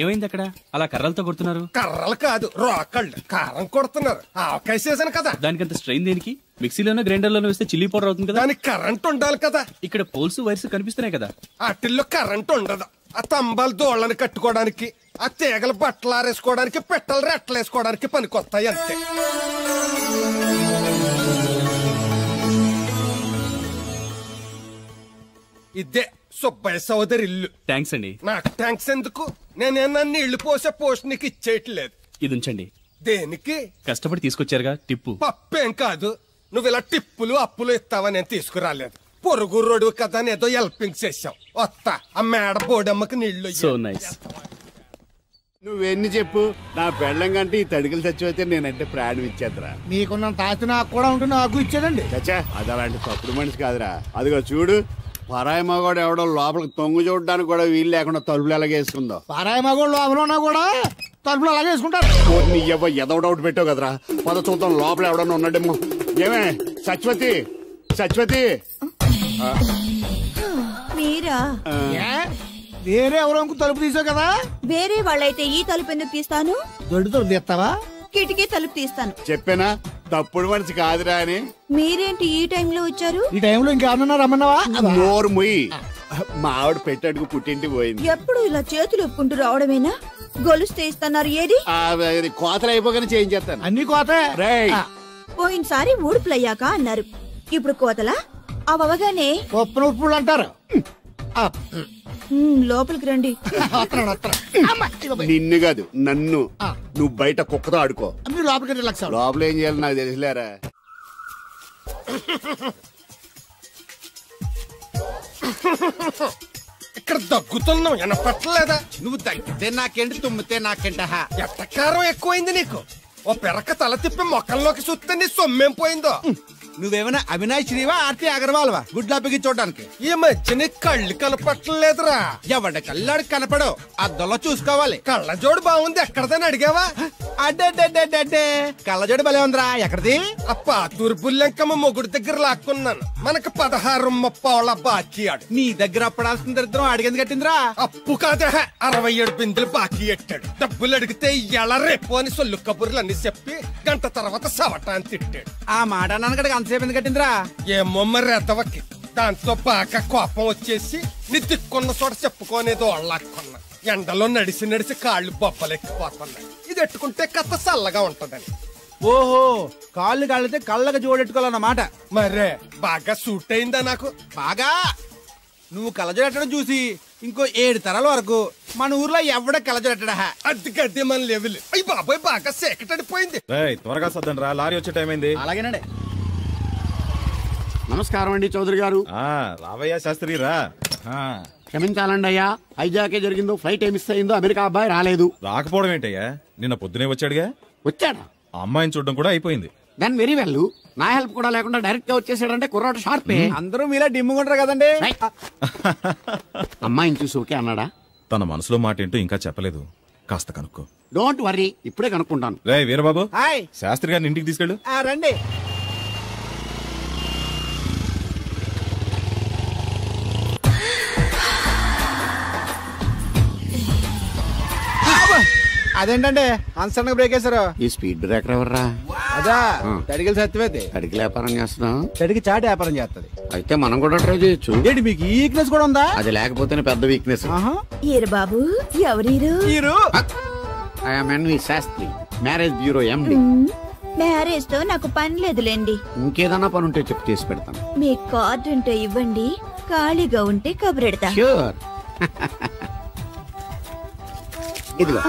Speaker 16: ఏమైంది అక్కడ? అలా కర్రలతో కొడుతున్నారు?
Speaker 6: కర్రలు కాదు, రోకళ్ళు. కారం కొడుతున్నారు. ఆవకాయ సీజన్ కదా.
Speaker 16: దానికంత స్ట్రెయిన్ దేనికి? మిక్సీలోనో గ్రైండర్లోనో వేస్తే చిల్లీ పౌడర్ అవుతుంది కదా.
Speaker 6: దానికి కరెంట్ ఉండాలి కదా.
Speaker 16: ఇక్కడ పోల్స్ వైర్స్ కనిపిస్తున్నాయి కదా.
Speaker 6: వాటిల్లో కరెంట్ ఉండదు. ఆ తంబాలు దోళ్ళని కట్టుకోవడానికి, ఆ తీగలు బట్టలు ఆరేసుకోవడానికి, పెట్టలు రెట్టలు వేసుకోవడానికి పనికొస్తాయి అంతే. ఇదే సుబ్బయ్య సోదరి ఇల్లు.
Speaker 16: థ్యాంక్స్ అండి.
Speaker 6: నాకు థ్యాంక్స్ ఎందుకు? నేనేనా నీళ్లు పోసే పోస్ట్ నీకు ఇచ్చేయట్లేదు.
Speaker 16: ఇది ఉంచండి.
Speaker 6: దేనికి?
Speaker 16: కష్టపడి తీసుకొచ్చారుగా టిప్పు.
Speaker 6: పప్పేం కాదు, నువ్వు ఇలా టిప్పులు అప్పులు ఇస్తావని నేను తీసుకురాలేదు. పొరుగు రోడ్డు కదా ఏదో హెల్పింగ్ చేసావు. వస్తా, ఆ మేడ బోడమ్మకి నీళ్లు.
Speaker 16: So nice.
Speaker 4: నువ్వెన్ని చెప్పు, నా పెళ్ళం కంటే ఈ తడికలు చచ్చిపోతే నేనంటే ప్రాణం ఇచ్చేద్దరా.
Speaker 7: మీకున్న తాత నాకు కూడా ఉంటుంది, నాకు ఇచ్చాడండి.
Speaker 4: చచ్చా, అది అలాంటి తప్పుడు మనిషి కాదురా. అదిగో చూడు, పరాయి మగోడు ఎవడో లోపలికి తొంగు చూడడానికి కూడా వీలు లేకుండా తలుపులు ఎలాగేసుకుందో.
Speaker 7: పరాయి మగోడు లోపల ఉన్నా కూడా తలుపులు అలాగే వేసుకుంటారు.
Speaker 4: నీ ఎదో డౌట్ పెట్టావు కదరా. పద చూద్దాం లోపల ఎవడన్నా ఉన్నాడేమో. ఏమే సత్యవతి, సత్యవతి
Speaker 10: మీరా?
Speaker 7: వేరే ఎవరో తలుపు తీసావు కదా.
Speaker 10: వేరే వాళ్ళైతే ఈ తలుపు ఎందుకు తీస్తాను?
Speaker 7: దొడ్డు తలుపు తీస్తావా?
Speaker 10: కిటికీ తలుపు తీస్తాను.
Speaker 17: చెప్పానా తప్పుడు మనిషి కాదురా అని.
Speaker 10: మీరేంటి ఈ టైంలో వచ్చారు?
Speaker 7: ఈ టైంలో ఇంకేమన్నా రమ్మన్నావా?
Speaker 17: నోరు ముయ్యి. మా ఆవిడ పెట్టడుకు పుట్టింటి పోయింది.
Speaker 10: ఎప్పుడు ఇలా చేతులు ఒప్పుకుంటూ రావడమేనా? గొలుస్తే ఇస్తున్నారు ఏది?
Speaker 17: కోతలు అయిపోగానే చేయించేస్తాను.
Speaker 7: అన్ని కోత.
Speaker 10: పోయినసారి ఊడుపులయ్యాక అన్నారు, ఇప్పుడు కోతలా? అవగానే
Speaker 7: ఉప్పులు అంటారు.
Speaker 10: లోపలికి రండి.
Speaker 17: నిన్ను కాదు నన్ను. నువ్వు బయట కుక్కతో ఆడుకో.
Speaker 7: మీరు లోపలికి
Speaker 17: లోపల ఏం చేయాలి నాకు తెలిసిలేరా.
Speaker 6: ఇక్కడ దగ్గుతున్నావు వినపట్టలేదా?
Speaker 12: నువ్వు తగ్గితే నాకేంటి, తుమ్మితే నాకేంట.
Speaker 6: ఎట్టకారం ఎక్కువైంది నీకు. ఓ పెరక తల తిప్పి మొక్కల్లోకి చూస్తే నీ సొమ్మేం పోయిందో.
Speaker 12: నువ్వేమైనా అవినాష్ శ్రీవా, ఆర్తి అగర్వాల్వా గుడ్లా పిగి చూడడానికి?
Speaker 6: ఈ మధ్య నీ కళ్ళు కనపట్టలేదురా.
Speaker 12: ఎవడ కళ్ళాడు కనపడవు, అద్దంలో చూసుకోవాలి.
Speaker 6: కళ్ళజోడు బాగుంది, ఎక్కడదని అడిగావా?
Speaker 12: అడ్డే కళ్ళజోడు భలే ఉందిరా. ఎక్కడిది?
Speaker 6: అప్ప తూర్పుల్లెంకమ్మ మొగుడు దగ్గర లాక్కున్నాను. మనకు 16 బాకీ ఆడు.
Speaker 12: నీ దగ్గర అప్పడాల్సిన దరిద్రం అడిగింది కట్టిందిరా.
Speaker 6: అప్పు కాదా, 67 బిందులు బాకీ ఎట్టాడు. డబ్బులు అడిగితే ఎలా రేపు అని సొల్లు కబుర్లు అన్ని చెప్పి గంట తర్వాత సవటాన్ని తిట్టాడు.
Speaker 12: ఆ మాట నాన్నగడికి అంతసేపు ఎందుకు కట్టిందిరా?
Speaker 6: ఏమో మరి ఎదవకి. దాంతో బాగా కోపం వచ్చేసి నీ దిక్కున్న చోట చెప్పుకోనేదో వాళ్ళకున్నా. ఎండలో నడిసి నడిసి కాళ్ళు బొబ్బలెక్కిపోతున్నాయి. ఇది ఎట్టుకుంటే కథ చల్లగా ఉంటదని.
Speaker 12: ఓహో, కాళ్ళు కాళ్ళతే కళ్ళగా జోడెట్టుకోవాలన్నమాట.
Speaker 6: మరే బాగా సూట్ అయిందా నాకు?
Speaker 12: బాగా. నువ్వు కళ్ళజోడెట్టడం చూసి ఇంకో 7 తరాల వరకు మన ఊర్లో ఎవడ కళ్ళజోడెట్టడా.
Speaker 6: అది గడ్డి మన లెవెల్. అయ్యి బాబాయ్ బాగా సేకటడిపోయింది.
Speaker 11: త్వరగా సర్దండి రా, లారీ వచ్చే టైం అయింది.
Speaker 12: అలాగేనండి.
Speaker 17: నమస్కారం అండి చౌదరి గారు.
Speaker 11: రావయ్యా శాస్త్రి రా.
Speaker 17: క్షమించాలండి అయ్యా, హైజాకే జరిగిందో, ఫ్లైట్ ఏమి మిస్ అయిందో, అమెరికా అబ్బాయి రాలేదు.
Speaker 11: రాకపోవడం ఏంటయ్యా, నిన్న పొద్దునే వచ్చాడుగా.
Speaker 17: వచ్చాడా?
Speaker 11: అమ్మాయిని చూడడం కూడా అయిపోయింది.
Speaker 17: దాని వెరీ వెల్. నా హెల్ప్ కూడా లేకుండా డైరెక్ట్ గా వచ్చేసాడంటే కుర్రాడు షార్పే.
Speaker 12: అందరూ మీలా డిమ్ముకుంటారు కదండి.
Speaker 17: అమ్మాయిని చూసి ఓకే అన్నాడా?
Speaker 11: తన మనసులో మాట ఏంటో ఇంకా చెప్పలేదు, కాస్త కనుక్కో.
Speaker 17: డోంట్ వరీ, ఇప్పుడే కనుక్కుంటాను.
Speaker 11: రే వీరబాబు,
Speaker 12: హాయ్.
Speaker 11: శాస్త్రి గారిని ఇంటికి తీసుకెళ్ళు.
Speaker 12: రండి. అదేంటండి అన్సడన్ బ్రేక్ వేశారు?
Speaker 17: ఈ స్పీడ్ బ్రేకర్ ఎవర్రా?
Speaker 12: అదా తడిగిలి సత్యవేది.
Speaker 17: తడికి వ్యాపారం చేస్తున్నాం.
Speaker 12: తడికి చాటి వ్యాపారం చేస్తుంది.
Speaker 17: అయితే మనం కూడా ట్రై చేయొచ్చు.
Speaker 12: ఏంటి మీకు ఈ వీక్నెస్ కూడా ఉందా?
Speaker 17: అది లేకపోతేనే పెద్ద వీక్నెస్.
Speaker 10: బాబు ఎవరు?
Speaker 17: I am NV Shastri, marriage bureau MD.
Speaker 10: Marriage తో నాకు పని లేదులేండి.
Speaker 17: ఇంకేదన్నా పని ఉంటే చెప్పు, చేసి పెడతాను.
Speaker 10: మీ కార్డు ఉంటే ఇవ్వండి, ఖాళీగా ఉంటే కబురెడతా.
Speaker 17: ష్యూర్. ఇదిగో.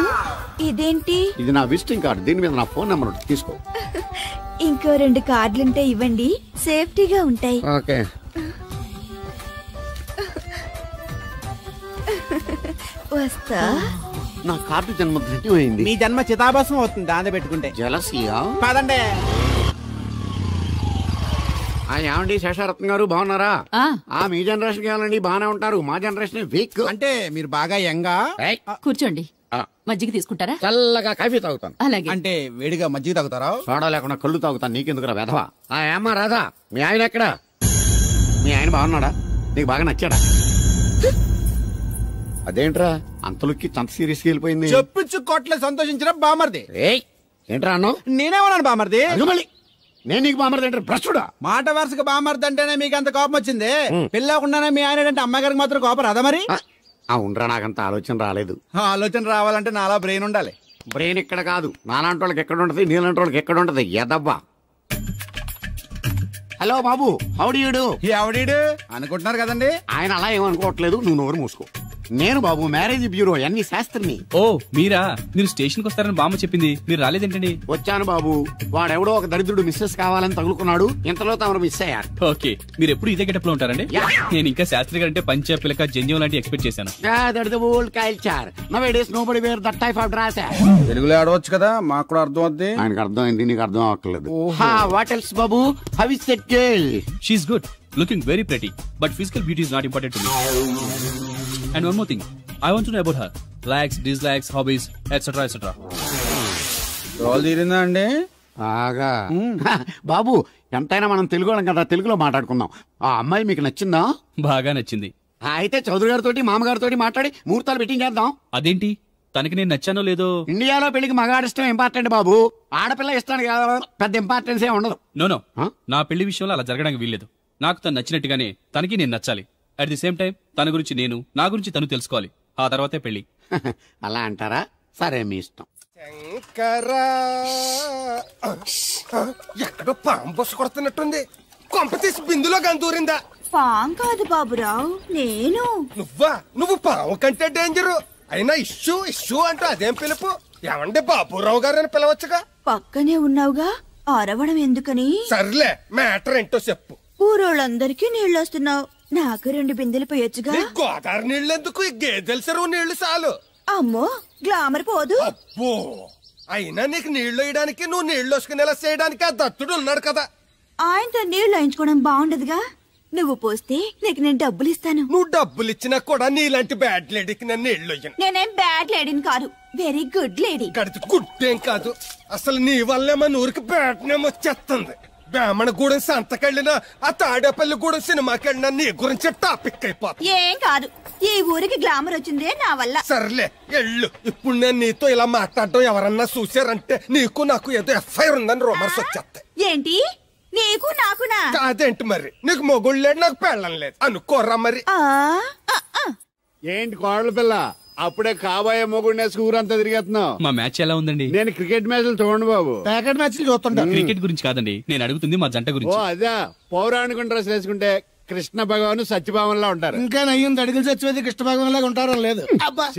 Speaker 10: ఇదేంటి?
Speaker 17: ఇది నా విజిటింగ్ కార్డు. దీని మీద నా ఫోన్ నెంబర్ ఉంటుంది, తీసుకో.
Speaker 10: ఇంకో 2 కార్డులుంటే ఇవ్వండి, సేఫ్టీగా ఉంటాయి.
Speaker 17: ఓకే.
Speaker 10: వస్తా.
Speaker 17: నా కార్డు జన్మ ధన్యమైంది.
Speaker 12: మీ జన్మ చితాభాసం అవుతుంది దాన్ని పెట్టుకుంటే.
Speaker 17: జలసియా?
Speaker 12: కాదండి.
Speaker 17: ఏమండి శేషారత్న గారు, బాగున్నారా? మీ జనరేషన్ కావాలండి, బాగానే ఉంటారు. మా జనరేషన్ వీక్.
Speaker 12: అంటే మీరు బాగా యంగా.
Speaker 13: కూర్చోండి, మజ్జిగ తీసుకుంటారా?
Speaker 17: చల్లగా కాఫీ తాగుతాను.
Speaker 13: అలాగే.
Speaker 12: అంటే వేడిగా మజ్జిగ తాగుతారా?
Speaker 17: సోడా లేకుండా కళ్ళు తాగుతాను. నీకెందుకురా వెధవా? ఏమ్మా రాధా, మీ ఆయన ఎక్కడా? మీ ఆయన బాగున్నాడా? నీకు బాగా నచ్చాడా? అదేంట్రా అంతలోకి అంత సీరియస్ గా వెళ్ళిపోయింది?
Speaker 12: చెప్పించు కొట్లే సంతోషించిన బామర్ది.
Speaker 17: ఏంట్రా అన్నావు?
Speaker 12: నేనేమన్నాను బామర్ది?
Speaker 17: నేను నీకు బామర్ది అంటే భ్రష్టుడా?
Speaker 12: మాట వరుసగా బామర్ది అంటేనే మీకు అంత కోపం వచ్చింది. పెళ్ళకుండానే మీ ఆయన అంటే అమ్మగారికి మాత్రం కోపం రాదా మరి?
Speaker 17: అవునరా, నాకంత ఆలోచన రాలేదు.
Speaker 12: ఆలోచన రావాలంటే నాలా బ్రెయిన్ ఉండాలి.
Speaker 17: బ్రెయిన్ ఇక్కడ కాదు, నాలాంటి వాళ్ళకి ఎక్కడ ఉంటది, నీలాంటి వాళ్ళకి ఎక్కడ ఉంటది. ఎదవ్వా. హలో బాబు, హౌడీడు.
Speaker 12: ఎవడీడు అనుకుంటున్నారు కదండి.
Speaker 17: ఆయన అలా ఏమనుకోవట్లేదు, నువ్వు నోరు మూసుకో. నేను బాబు మ్యారేజ్ బ్యూరో ఎన్వి శాస్త్రిని.
Speaker 16: ఓ మీరా? మీరు స్టేషన్ కి వస్తారని బామ్మ చెప్పింది, మీరు రాలేదేంటండి?
Speaker 17: వచ్చాను బాబు. వాడెవడో ఒక దరిద్రుడు మిస్సెస్ కావాలని తగులుకున్నాడు, ఇంతలో తమరు మిస్ అయ్యారు.
Speaker 16: ఓకే, మీరు ఎప్పుడు ఇదే గెటప్ లో ఉంటారండి? నేను ఇంకా శాస్త్రి గారు అంటే పంచ పిలక జంజం లాంటి ఎక్స్పెక్ట్ చేశాను.
Speaker 12: తెలుగులో ఆడవచ్చు కదా, మాకు కూడా అర్థం అవుద్ది.
Speaker 17: ఆయనకు అర్థం అయింది, నీకు అర్థం అవ్వట్లేదు. What else Babu? How is that girl?
Speaker 16: She is good, looking very pretty, but physical beauty is not important to me. And one more thing, I want to know about her likes, dislikes, hobbies, etc. etc.
Speaker 12: Role తీరిందా అండి?
Speaker 17: బాగా. బాబు ఎంతైనా మనం తెలుగు వాళ్ళం కదా, తెలుగులో మాట్లాడుకుందాం. ఆ అమ్మాయి మీకు నచ్చిందా?
Speaker 16: బాగా నచ్చింది.
Speaker 17: అయితే చౌదరి గారితో మామగారితో మాట్లాడి ముహూర్తాలు పెట్టింగ్ చేద్దాం.
Speaker 16: అదేంటి తనకి నేను నచ్చానో లేదో?
Speaker 17: ఇండియాలో పెళ్లికి మగాడి ఇష్టం ఇంపార్టెంట్ బాబు, ఆడపిల్ల ఇష్టానికి పెద్ద ఇంపార్టెన్స్ ఏ ఉండదు.
Speaker 16: నో నా పెళ్లి విషయంలో అలా జరగడానికి వీల్లేదు. నాకు తను నచ్చినట్టుగానే తనకి నేను నచ్చాలి. అట్ ది సేమ్ టైం తన గురించి నేను, నా గురించి తను తెలుసుకోవాలి. ఆ తర్వాతే పెళ్లి.
Speaker 17: అలా అంటారా? సరే మీ ఇష్టం.
Speaker 6: ఎక్కడో పాము బొస్సు కొడుతున్నట్టుంది. కొంప తీసి బిందులో గందూరిందా?
Speaker 10: పాం కాదు బాబురావు, నేను.
Speaker 6: నువ్వు పాము కంటే డేంజరు. అయినా ఇష్యూ అంటూ అదేం పిలుపు? ఏమంటే బాబురావు గారు అని పిలవచ్చుగా.
Speaker 10: పక్కనే ఉన్నావుగా, అరవడం ఎందుకని?
Speaker 6: సర్లే, మ్యాటర్ ఏంటో చెప్పు.
Speaker 10: ఊరోళ్ళందరికీ నీళ్ళు వస్తున్నావు, నాకు 2 బిందెలు పోయొచ్చుగా.
Speaker 6: గోదావరి నీళ్ళు ఎందుకు? ఈ గేదెల చెరువు నీళ్లు చాలు.
Speaker 10: అమ్మో, గ్లామర్ పోదు.
Speaker 6: అబ్బో, అయినా నీకు నీళ్లు వేయడానికి, నువ్వు నీళ్లు వసుకునేలా చేయడానికి ఆ దత్తుడు ఉన్నాడు కదా.
Speaker 10: ఆయనతో నీళ్లు వేయించుకోవడం బాగుండదుగా. నువ్వు పోస్తే నీకు నేను డబ్బులు ఇస్తాను.
Speaker 6: నువ్వు డబ్బులు ఇచ్చినా కూడా నీలాంటి బ్యాడ్ లేడీకి నేను నీళ్లు ఇయ్యను.
Speaker 10: నేనేం బ్యాడ్ లేడీని కాదు, వెరీ గుడ్ లేడీ.
Speaker 6: గడిచి గుడ్డేం కాదు, అసలు నీ వల్లే మన ఊరికి బ్యాడ్ నేమ్ వచ్చేస్తుంది. బ్రాహ్మణగూడెం సంతకెళ్ళినా, ఆ తాడేపల్లిగూడెం సినిమాకెళ్ళినా నీ గురించి టాపిక్ అయిపోతుంది.
Speaker 10: ఏం కాదు, ఈ ఊరికి గ్లామర్ వచ్చిందే నా వల్ల.
Speaker 6: సర్లే ఎళ్ళు. ఇప్పుడు నేను నీతో ఇలా మాట్లాడటం ఎవరన్నా చూసారంటే నీకు నాకు ఏదో ఎఫ్ఐఆర్ ఉందని రూమర్స్ వచ్చేస్తాయి.
Speaker 10: ఏంటి? నీకు నాకునా?
Speaker 6: కాదేంటి మరి? నీకు మొగుళ్ళు లేడు, నాకు పెళ్ళం లేదు అనుకోరా మరి.
Speaker 17: ఏంటి కోడల పిల్ల, అప్పుడే కాబోయే మొగుడినే ఊరంతా తిరిగేస్తున్నావు.
Speaker 16: మా మ్యాచ్ ఎలా ఉందండి?
Speaker 17: నేను క్రికెట్ మ్యాచ్లు చూడండి బాబు.
Speaker 7: ప్యాకెట్ మ్యాచ్లు చూస్తుంటా.
Speaker 16: క్రికెట్ గురించి కాదండి నేను అడుగుతుంది, మా జంట
Speaker 17: ఓ
Speaker 16: గురించి.
Speaker 17: అదే, పౌరాణిక డ్రెస్ వేసుకుంటే కృష్ణ భగవాన్ సత్యభావంలా ఉంటారు.
Speaker 7: ఇంకా నయ్యం అడిగిన చచ్చిపోతే కృష్ణ భగవాన్ లాగా ఉంటారో లేదు.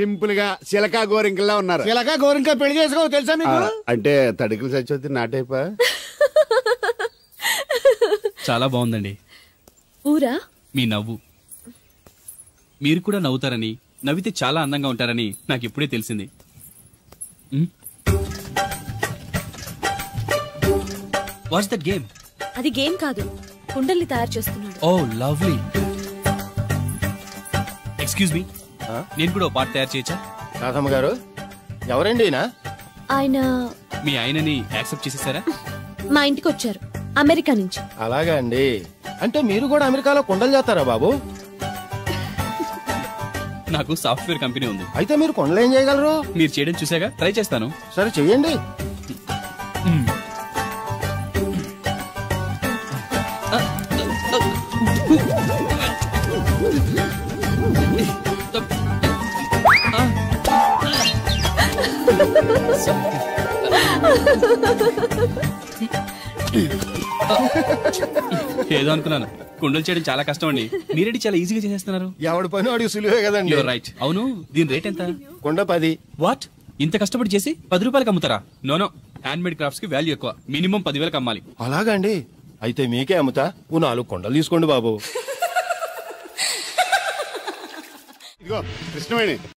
Speaker 17: సింపుల్ గా చిలకా గోరింకల్లా ఉన్నారు.
Speaker 7: చిలకా గోరింక పెళ్లి చేసుకో తెలుసా మీకు?
Speaker 17: అంటే తడికలు చచ్చిపోతే నాటైపా.
Speaker 16: చాలా బాగుందండి.
Speaker 13: ఊరా
Speaker 16: మీ నవ్వు. మీరు కూడా నవ్వుతారని, నవ్వితే చాలా అందంగా ఉంటారని నాకు ఇప్పుడే తెలిసింది. What's that game?
Speaker 13: అది గేమ్ కాదు, కుండల్ని తయారు చేస్తున్నాడు.
Speaker 16: Oh lovely. ఎక్స్క్యూజ్ మీ, నేను కూడా ఓ పాట తయారు చేయొచ్చా?
Speaker 9: రాధమ్మ గారు, ఎవరండి
Speaker 13: ఆయన?
Speaker 16: మీ ఆయనని యాక్సెప్ట్ చేసేసారా?
Speaker 13: మా ఇంటికి వచ్చారు అమెరికా నుంచి.
Speaker 9: అలాగా అండి. అంటే మీరు కూడా అమెరికాలో కొండలు చేస్తారా బాబు?
Speaker 16: నాకు సాఫ్ట్వేర్ కంపెనీ ఉంది.
Speaker 9: అయితే మీరు కొండలు ఏం చేయగలరు?
Speaker 16: మీరు చేయడం చూసాగా, ట్రై చేస్తాను.
Speaker 9: సరే చెయ్యండి.
Speaker 16: ఏదో అనుకున్నాను. కుండలు చేయడం చాలా కష్టం అండి, మీరేంటి చాలా ఈజీగా చేసేస్తున్నారు.
Speaker 9: ఎవడి పని వాడికి సులువే కదండి.
Speaker 16: రైట్. అవును, దీని రేట్ ఎంత?
Speaker 9: కుండ 10.
Speaker 16: వాట్? ఇంత కష్టపడి చేసి 10 రూపాయలకి అమ్ముతారా? నో, హ్యాండ్ మేడ్ క్రాఫ్ట్స్ కి వాల్యూ ఎక్కువ, మినిమం 10,000కి అమ్మాలి.
Speaker 9: అలాగా అండి, అయితే మీకే అమ్ముతా. 4 కొండలు తీసుకోండి బాబు.
Speaker 17: ఇదిగో కృష్ణవేణి,